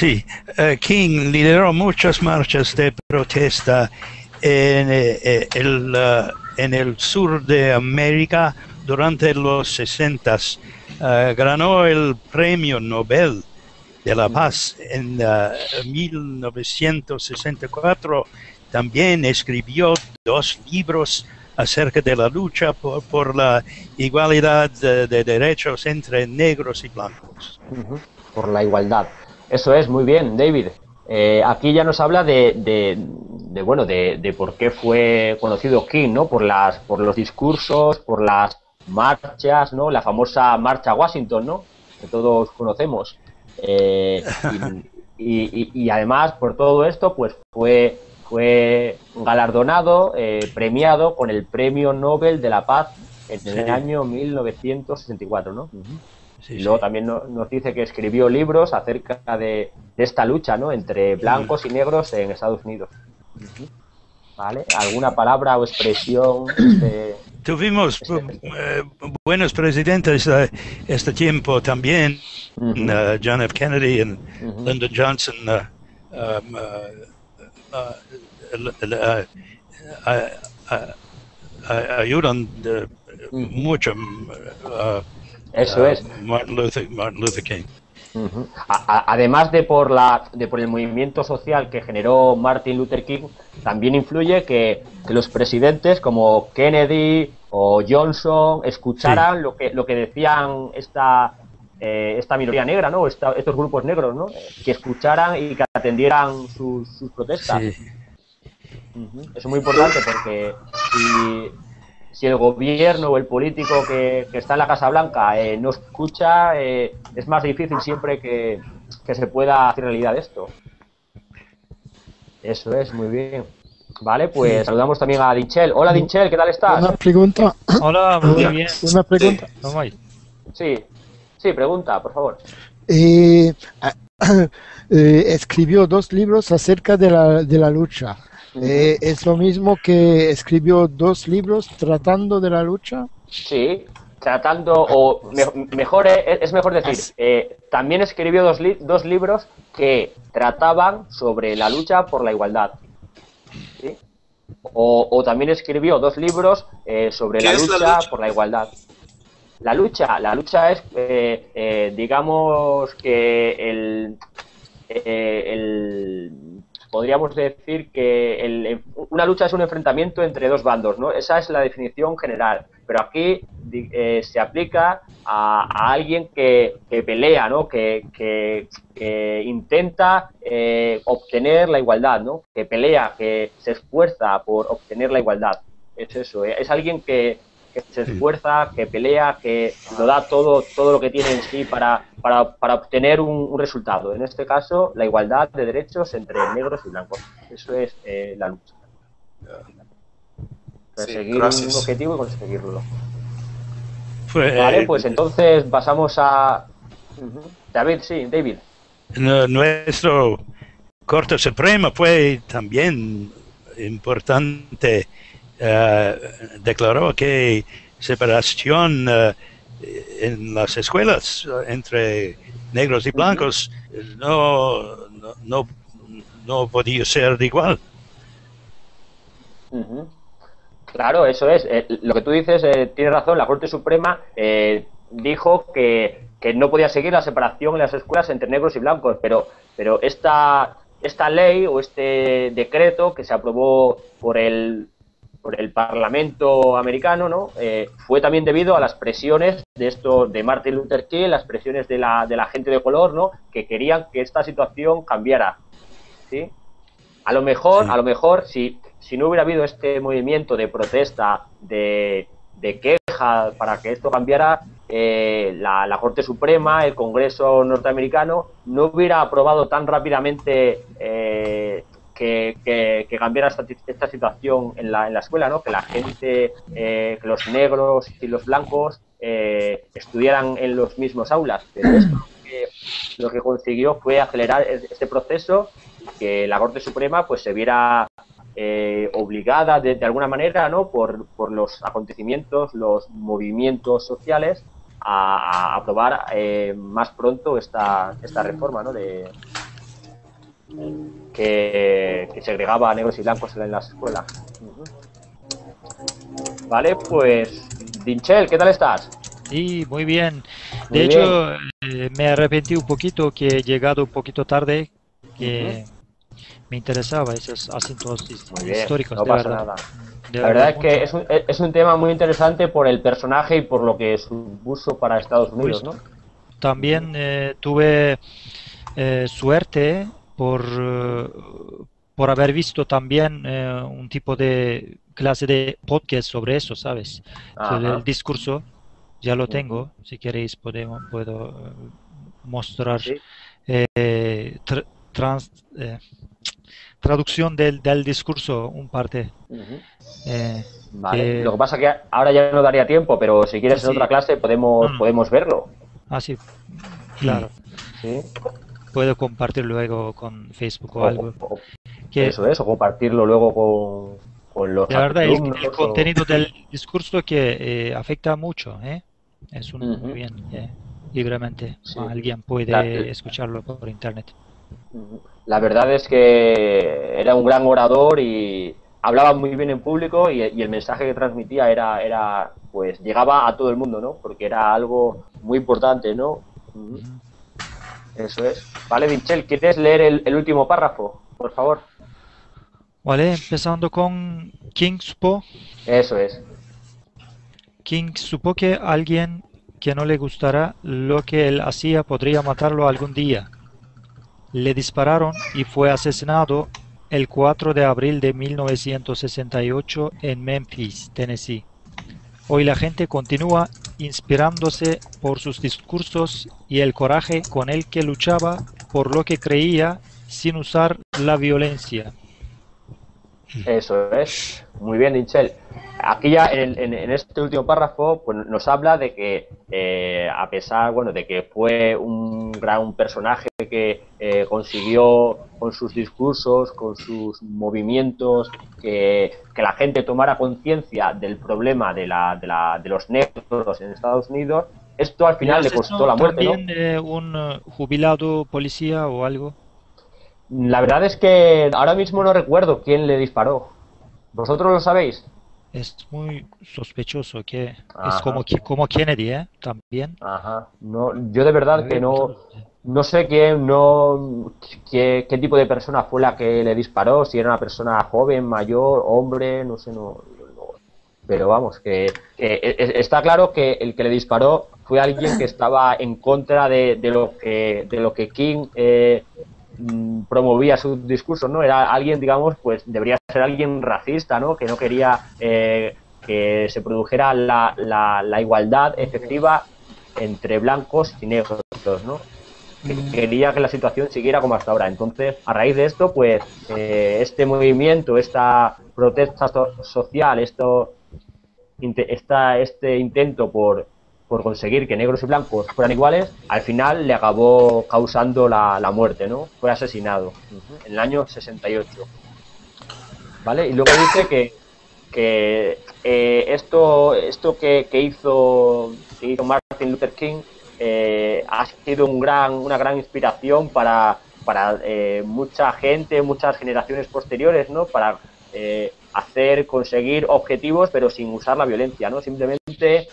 S7: King lideró muchas marchas de protesta en el sur de América durante los 60. Ganó el Premio Nobel de la Paz en 1964. También escribió 2 libros acerca de la lucha por la igualdad de derechos entre negros y blancos.
S1: Por la igualdad. Eso es, muy bien, David. Aquí ya nos habla de por qué fue conocido King, ¿no? Por los discursos, por las marchas, ¿no? La famosa marcha a Washington, ¿no? Que todos conocemos. Y además, por todo esto, pues fue galardonado, premiado con el Premio Nobel de la Paz en el año 1964, ¿no? Y luego también nos dice que escribió libros acerca de esta lucha, ¿no? Entre blancos y negros en Estados Unidos. ¿Vale? ¿Alguna palabra o expresión?
S7: Tuvimos buenos presidentes este tiempo también, John F. Kennedy y Lyndon Johnson. Ayudan mucho.
S1: Eso es.
S7: Martin Luther King.
S1: Además de por el movimiento social que generó Martin Luther King, también influye que los presidentes como Kennedy o Johnson escucharan lo que decían esta minoría negra, ¿no? Estos grupos negros, ¿no? Que escucharan y que atendieran sus protestas. Sí. Eso es muy importante porque si el gobierno o el político que está en la Casa Blanca no escucha, es más difícil siempre que se pueda hacer realidad esto. Eso es, muy bien. Vale, pues saludamos también a Dinchel. Hola Dinchel, ¿qué tal estás?
S6: Una pregunta.
S3: Hola, muy bien.
S6: Una pregunta.
S1: Sí, pregunta, por favor.
S6: Escribió 2 libros acerca de la lucha. ¿Es lo mismo que escribió 2 libros tratando de la lucha?
S1: Sí, tratando, o mejor es mejor decir, también escribió 2 libros que trataban sobre la lucha por la igualdad. ¿Sí? O también escribió 2 libros sobre la lucha por la igualdad. La lucha es, digamos que podríamos decir que una lucha es un enfrentamiento entre 2 bandos, ¿no? Esa es la definición general. Pero aquí se aplica a alguien que pelea, ¿no? Que intenta obtener la igualdad, ¿no? Que pelea, que se esfuerza por obtener la igualdad. Es eso, es alguien que se esfuerza, que pelea, que lo da todo lo que tiene en sí para obtener un resultado. En este caso, la igualdad de derechos entre negros y blancos. Eso es la lucha. Perseguir un objetivo y conseguirlo. Vale, pues entonces pasamos a... David, sí, David.
S7: Nuestro Corte Suprema fue también importante. Declaró que separación en las escuelas entre negros y blancos no podía ser igual.
S1: Claro, eso es. Lo que tú dices, tienes razón. La Corte Suprema dijo que no podía seguir la separación en las escuelas entre negros y blancos, pero esta ley o este decreto que se aprobó por el Parlamento americano, ¿no? Fue también debido a las presiones de Martin Luther King, las presiones de la gente de color, ¿no? Que querían que esta situación cambiara, ¿sí? A lo mejor si no hubiera habido este movimiento de protesta, de queja para que esto cambiara, la Corte Suprema, el Congreso norteamericano, no hubiera aprobado tan rápidamente que cambiara esta situación en la escuela, ¿no? Que la gente, que los negros y los blancos estudiaran en los mismos aulas. Pero esto lo que consiguió fue acelerar este proceso, que la Corte Suprema pues se viera obligada de alguna manera, ¿no? por los acontecimientos, los movimientos sociales, a aprobar más pronto esta reforma, ¿no? Que segregaba a negros y blancos en las escuelas. Vale, pues Dinchel, ¿qué tal estás?
S9: Sí, muy bien. De hecho, me arrepentí un poquito que he llegado un poquito tarde, que me interesaba esos asuntos históricos.
S1: No pasa nada. La verdad es que es un tema muy interesante por el personaje y por lo que supuso para Estados Unidos, ¿no?
S9: También tuve suerte por haber visto también un tipo de clase de podcast sobre eso, ¿sabes? Sobre el discurso. Ya lo tengo, si queréis puedo mostrar. ¿Sí? Traducción del discurso, un parte.
S1: Vale. Lo que pasa es que ahora ya no daría tiempo, pero si quieres en otra clase podemos verlo.
S9: Ah, sí, claro.
S1: ¿Sí?
S9: Puedo compartir luego con Facebook o algo.
S1: Eso es, o compartirlo luego con los...
S9: La verdad, el contenido del discurso que afecta mucho, es muy bien, libremente. Sí. Alguien puede escucharlo por internet.
S1: La verdad es que era un gran orador y hablaba muy bien en público, y el mensaje que transmitía era pues llegaba a todo el mundo, ¿no? Porque era algo muy importante, ¿no? Eso es. Vale, Dinchel, ¿quieres leer el último párrafo, por favor?
S9: Vale, empezando con King supo.
S1: Eso es.
S9: King supo que alguien que no le gustara lo que él hacía podría matarlo algún día. Le dispararon y fue asesinado el 4 de abril de 1968 en Memphis, Tennessee. Hoy la gente continúa inspirándose por sus discursos y el coraje con el que luchaba por lo que creía sin usar la violencia.
S1: Eso es. Muy bien, Dinchel. Aquí ya en este último párrafo pues, nos habla de que a pesar de que fue un gran personaje que consiguió con sus discursos, con sus movimientos, que la gente tomara conciencia del problema de los negros en Estados Unidos, esto al final le costó la muerte,
S9: ¿también un jubilado policía o algo?
S1: La verdad es que ahora mismo no recuerdo quién le disparó. ¿Vosotros lo sabéis?
S9: Es muy sospechoso que es como Kennedy, también.
S1: Ajá. No, yo de verdad que no sé qué tipo de persona fue la que le disparó, si era una persona joven, mayor, hombre, no sé, pero vamos, que está claro que el que le disparó fue alguien que estaba en contra de lo que King promovía sus discursos, ¿no? Era alguien, digamos, pues debería ser alguien racista, ¿no? Que no quería que se produjera la igualdad efectiva entre blancos y negros, ¿no? Que quería que la situación siguiera como hasta ahora. Entonces, a raíz de esto, pues, este movimiento, esta protesta social, este intento por conseguir que negros y blancos fueran iguales, al final le acabó causando la muerte, ¿no? Fue asesinado en el año 68. ¿Vale? Y luego dice que esto que hizo Martin Luther King ha sido una gran inspiración para mucha gente, muchas generaciones posteriores, ¿no? Para conseguir objetivos, pero sin usar la violencia, ¿no? Simplemente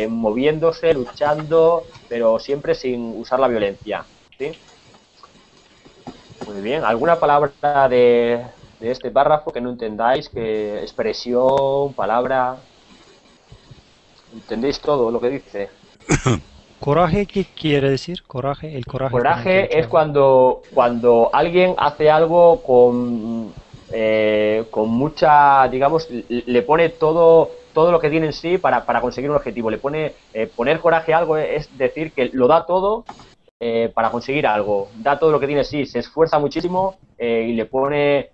S1: moviéndose, luchando, pero siempre sin usar la violencia, ¿sí? Muy bien. ¿Alguna palabra de este párrafo que no entendáis? ¿Qué expresión, palabra? ¿Entendéis todo lo que dice?
S9: ¿Coraje qué quiere decir? Coraje, el coraje.
S1: Coraje es cuando alguien hace algo con mucha, digamos, le pone todo lo que tiene en sí para conseguir un objetivo. Le pone poner coraje a algo es decir que lo da todo para conseguir algo. Da todo lo que tiene en sí, se esfuerza muchísimo y le pone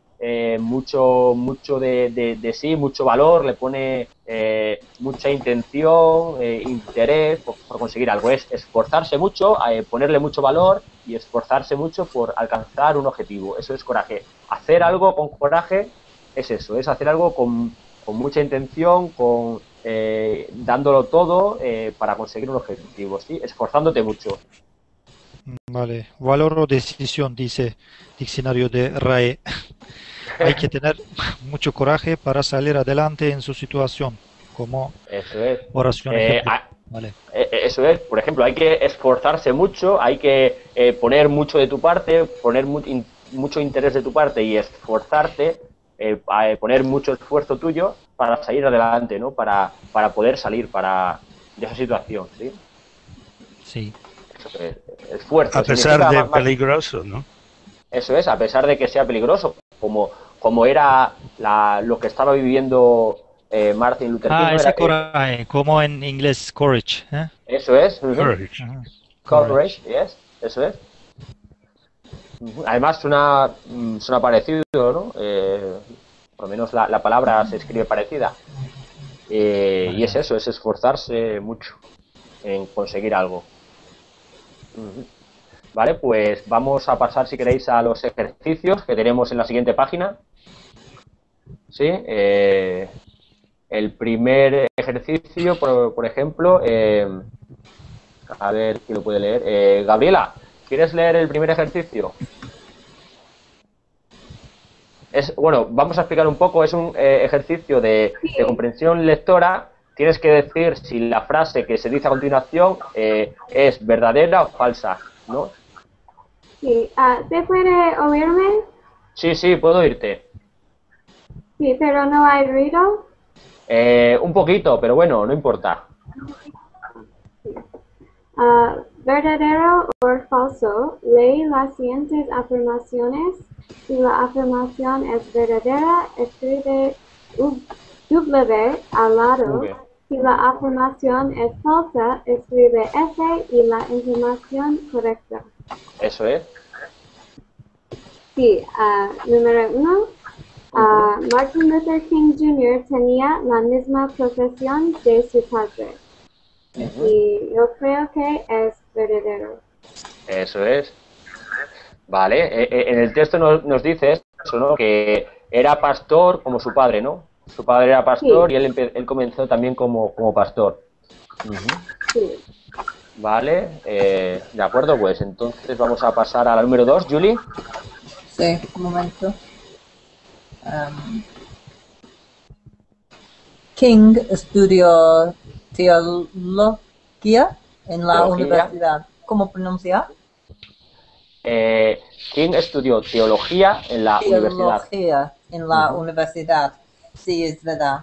S1: mucho de sí, mucho valor, le pone mucha intención, interés por conseguir algo. Es esforzarse mucho, ponerle mucho valor y esforzarse mucho por alcanzar un objetivo. Eso es coraje. Hacer algo con coraje es eso, es hacer algo con mucha intención, dándolo todo para conseguir un objetivo, ¿sí? Esforzándote mucho.
S9: Vale, valor o decisión, dice diccionario de RAE. Hay que tener mucho coraje para salir adelante en su situación, como
S1: eso es.
S9: Oración. Vale.
S1: Eso es, por ejemplo, hay que esforzarse mucho, hay que poner mucho de tu parte, poner mucho interés de tu parte y esforzarte, poner mucho esfuerzo tuyo para salir adelante, ¿no? Para poder salir de esa situación, ¿sí?
S9: Sí.
S1: Esfuerzo.
S7: A pesar de peligroso, ¿no?
S1: Eso es, a pesar de que sea peligroso, como era lo que estaba viviendo Martin Luther King.
S9: Ese coraje, como en inglés, courage.
S1: Eso es.
S7: Courage.
S1: Courage, yes, eso es. Además suena parecido, ¿no? Por lo menos la palabra se escribe parecida. Y es eso, es esforzarse mucho en conseguir algo. Vale, pues vamos a pasar, si queréis, a los ejercicios que tenemos en la siguiente página. Sí, el primer ejercicio, por ejemplo, a ver quién lo puede leer. Gabriela, ¿quieres leer el primer ejercicio? Bueno, vamos a explicar un poco. Es un ejercicio de comprensión lectora. Tienes que decir si la frase que se dice a continuación es verdadera o falsa, ¿no?
S4: Sí, ¿se puede oírme?
S1: Sí, puedo oírte.
S4: Sí, pero no hay ruido.
S1: Un poquito, pero bueno, no importa.
S4: Verdadero o falso, lee las siguientes afirmaciones. Si la afirmación es verdadera, escribe W al lado. Si la afirmación es falsa, escribe S y la información correcta.
S1: Eso es.
S4: Sí, número 1. Martin Luther King Jr. tenía la misma profesión de su padre. Y yo creo que es verdadero.
S1: Eso es. Vale, en el texto nos dice eso, ¿no? Que era pastor como su padre, ¿no? Su padre era pastor, sí. Y él comenzó también como pastor.
S4: Sí.
S1: Vale, de acuerdo, pues entonces vamos a pasar a la número 2, Julie.
S8: Sí, un momento. King estudió teología en la universidad. ¿Cómo pronunciar?
S1: King estudió teología en la universidad.
S8: Teología en la universidad. Sí, es verdad.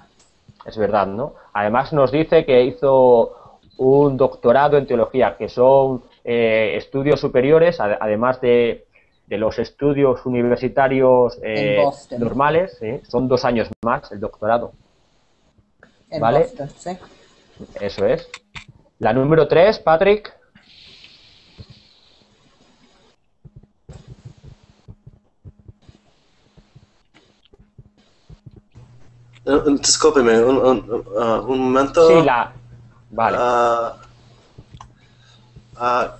S1: Es verdad, ¿no? Además nos dice que hizo un doctorado en teología, que son estudios superiores, además de de los estudios universitarios
S8: En Boston.
S1: normales, ¿sí? Son 2 años más el doctorado.
S8: En
S1: ¿Vale?
S8: Boston, sí.
S1: Eso es. La número 3, Patrick.
S5: Discúlpeme, un momento.
S1: Sí, vale.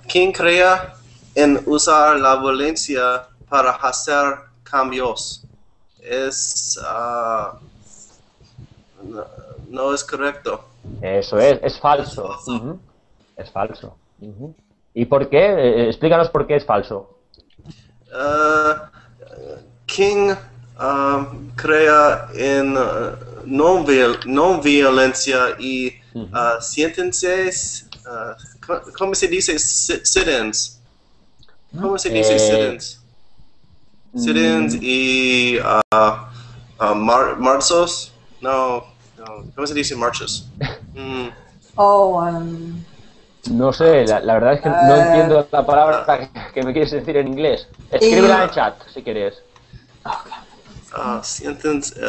S5: ¿Quién crea en usar la violencia para hacer cambios? No es correcto.
S1: Eso es falso. Ujú. Es falso. Ujú. ¿Y por qué? Explícanos por qué es falso.
S5: King crea en no violencia y siéntense, ¿cómo se dice? Sit-ins. ¿Cómo se dice sit-ins? Sit-ins y marchos. No, ¿cómo se dice marchos?
S1: No sé, la verdad es que no entiendo la palabra que me quieres decir en inglés. Escríbela en el chat, si quieres.
S5: Siéntense,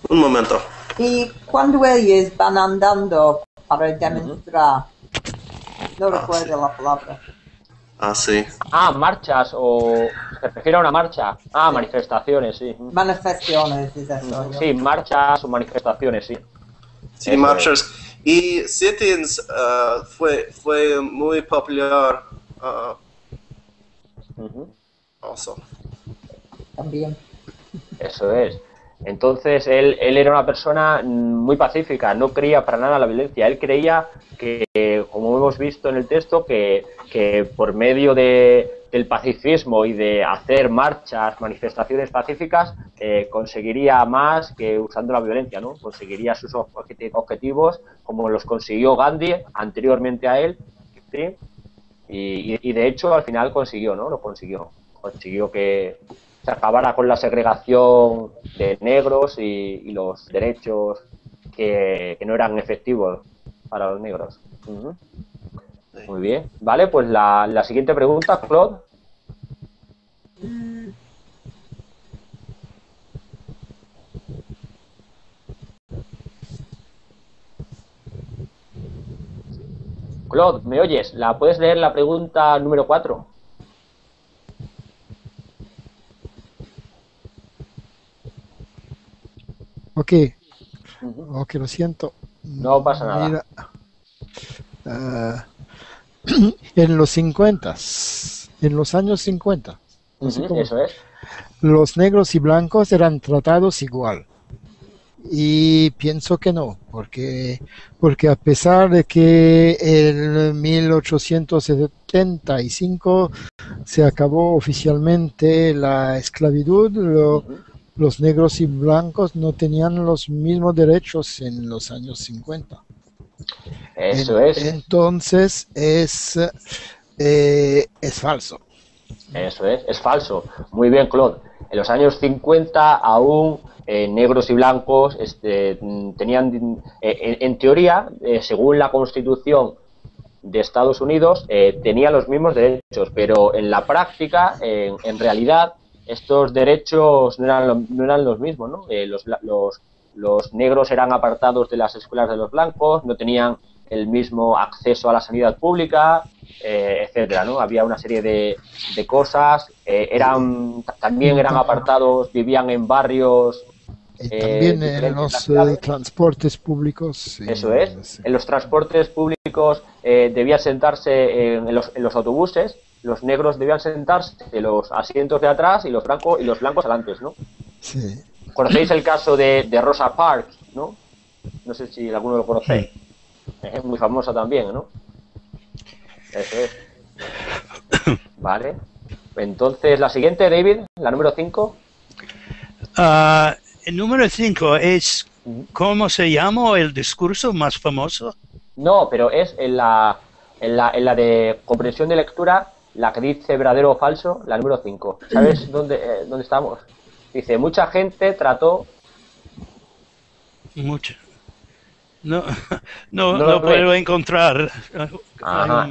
S5: un momento.
S8: Y cuando ellos van andando para demostrar, no recuerdo la palabra.
S5: Sí.
S1: Marchas o... ¿Se refiere a una marcha? Manifestaciones, sí.
S8: Manifestaciones, es eso.
S1: Sí, marchas o manifestaciones, sí.
S5: Sí, marchas. Y sit-ins fue muy popular. Also.
S8: También.
S1: Eso es. Entonces, él era una persona muy pacífica, no creía para nada en la violencia. Él creía que, como hemos visto en el texto, que por medio del pacifismo y de hacer marchas, manifestaciones pacíficas, conseguiría más que usando la violencia, ¿no? Conseguiría sus objetivos, como los consiguió Gandhi anteriormente a él, ¿sí? Y de hecho, al final consiguió, ¿no? Lo consiguió. Consiguió que se acabara con la segregación de negros y los derechos que no eran efectivos para los negros. Muy bien. Vale, pues la siguiente pregunta, Claude. Claude, ¿me oyes? ¿Puedes leer la pregunta número 4?
S6: Ok, lo siento.
S1: No pasa nada.
S6: En los 50, en los años 50,
S1: eso es.
S6: Los negros y blancos eran tratados igual. Y pienso que no, porque a pesar de que en 1875 se acabó oficialmente la esclavitud, los negros y blancos no tenían los mismos derechos en los años 50.
S1: Eso es.
S6: Entonces es falso.
S1: Eso es falso. Muy bien, Claude. En los años 50 aún negros y blancos tenían, en teoría, según la Constitución de Estados Unidos, tenían los mismos derechos, pero en la práctica, en realidad, estos derechos no eran los mismos, ¿no? Los negros eran apartados de las escuelas de los blancos, no tenían el mismo acceso a la sanidad pública, etcétera, ¿no? Había una serie de cosas, también eran apartados, vivían en barrios.
S6: También en los transportes públicos. Sí,
S1: eso es.
S6: Sí.
S1: En los transportes públicos debían sentarse en los autobuses. Los negros debían sentarse en los asientos de atrás y los blancos adelante, ¿no?
S6: Sí.
S1: ¿Conocéis el caso de Rosa Parks, no? No sé si alguno lo conocéis. Es muy famosa también, ¿no? Eso es. Vale. Entonces, la siguiente, David, la número 5.
S7: El número 5 es, ¿cómo se llama el discurso más famoso?
S1: No, pero es en la de comprensión de lectura, la que dice verdadero o falso, la número 5. ¿Sabes dónde estamos? Dice, mucha gente trató...
S7: Mucha. No puedo encontrar.
S1: Ajá,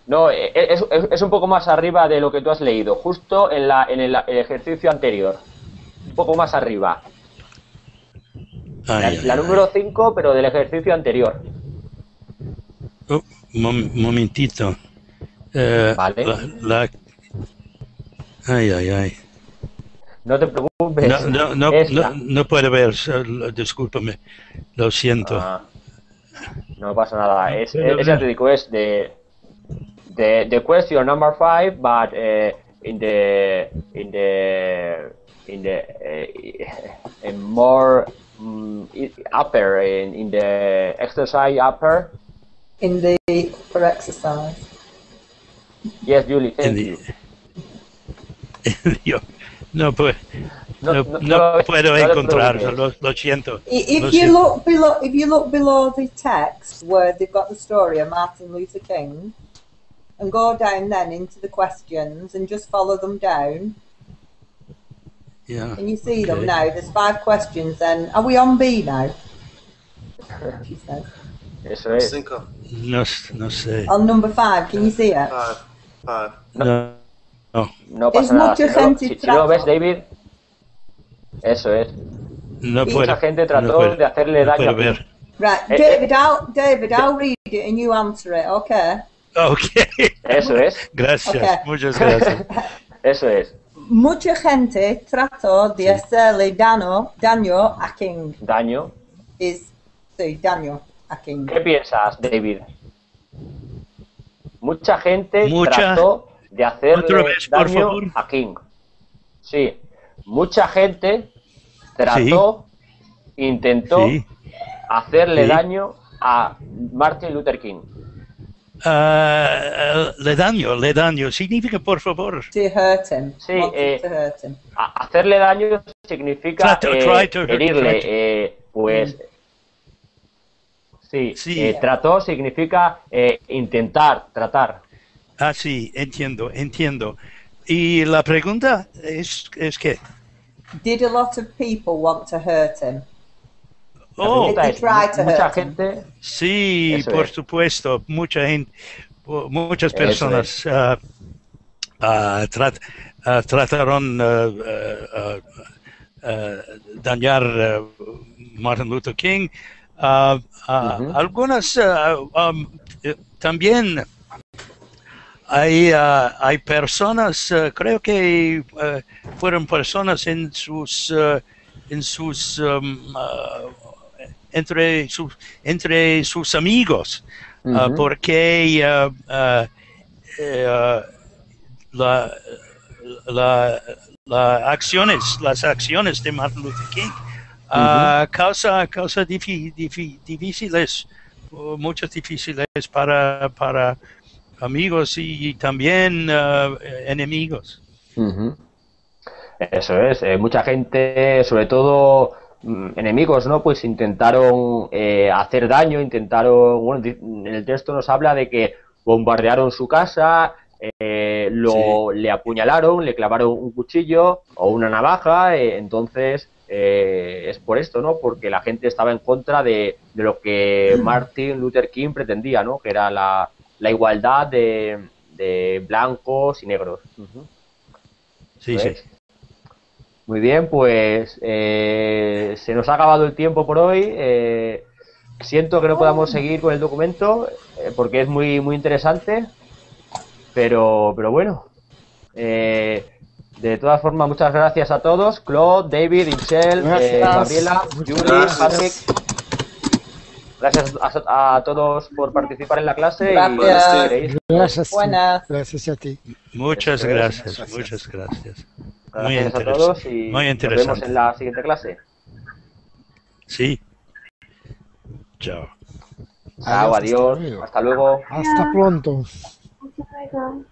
S1: No, es un poco más arriba de lo que tú has leído, justo en el ejercicio anterior. Un poco más arriba. La número 5, pero del ejercicio anterior.
S7: Oh, momentito.
S1: Vale.
S7: Ay.
S1: No te preocupes.
S7: No puedo ver, discúlpame, lo siento.
S1: No pasa nada. Ya te digo, es the question number 5, but in more upper in the exercise upper.
S8: In the upper exercise.
S1: Yes, Julie, thank you.
S7: Yo no puedo encontrarlo, lo siento.
S8: If you look below the text where they've got the story of Martin Luther King, and go down then into the questions and just follow them down.
S7: Yeah.
S8: Can you see them now? There's 5 questions. Then are we on B now? She says.
S1: Eso es.
S7: No sé.
S8: On number 5, can you see it?
S5: 5.
S1: No pasa nada. Si no lo ves, David, eso es. Mucha gente trató de hacerle daño a King.
S8: Right, David, I'll read it and you answer it, okay?
S7: Okay.
S1: Eso es.
S7: Gracias,
S8: okay.
S7: Muchas gracias.
S1: Eso es.
S8: Mucha gente trató de hacerle daño a King.
S1: Daño.
S8: Daño a King.
S1: ¿Qué piensas, David? Mucha gente trató de hacerle daño a King. Sí. Mucha gente intentó hacerle daño a Martin Luther King.
S7: Le daño, significa por favor.
S8: To hurt him.
S1: Sí, hacerle daño significa herirle, pues. Sí, trató significa intentar, tratar.
S7: Ah, sí, entiendo. Y la pregunta es que.
S8: Did a lot of people want to hurt him?
S1: Mucha gente.
S7: Sí, por supuesto, muchas personas trataron dañar Martin Luther King. Algunas también hay personas, creo que fueron personas entre sus amigos, porque las acciones de Martin Luther King causa difíciles, muchas difíciles para amigos y también enemigos.
S1: Eso es, mucha gente, sobre todo enemigos, ¿no? Pues intentaron hacer daño, en el texto nos habla de que bombardearon su casa, le apuñalaron, le clavaron un cuchillo o una navaja, entonces es por esto, ¿no? Porque la gente estaba en contra de lo que Martin Luther King pretendía, ¿no? Que era la igualdad de blancos y negros.
S7: Sí.
S1: Muy bien, pues se nos ha acabado el tiempo por hoy. Siento que no podamos seguir con el documento porque es muy interesante, pero bueno. De todas formas, muchas gracias a todos. Claude, David, Michelle, Gabriela, Julie, Patrick. Gracias a todos por participar en la clase.
S8: Gracias.
S6: Gracias a ti.
S7: Muchas gracias.
S1: Gracias a todos y
S7: muy
S1: nos vemos en la siguiente clase.
S7: Sí. Chao.
S1: Chao, adiós. Hasta luego.
S6: Hasta pronto.
S4: Hasta luego.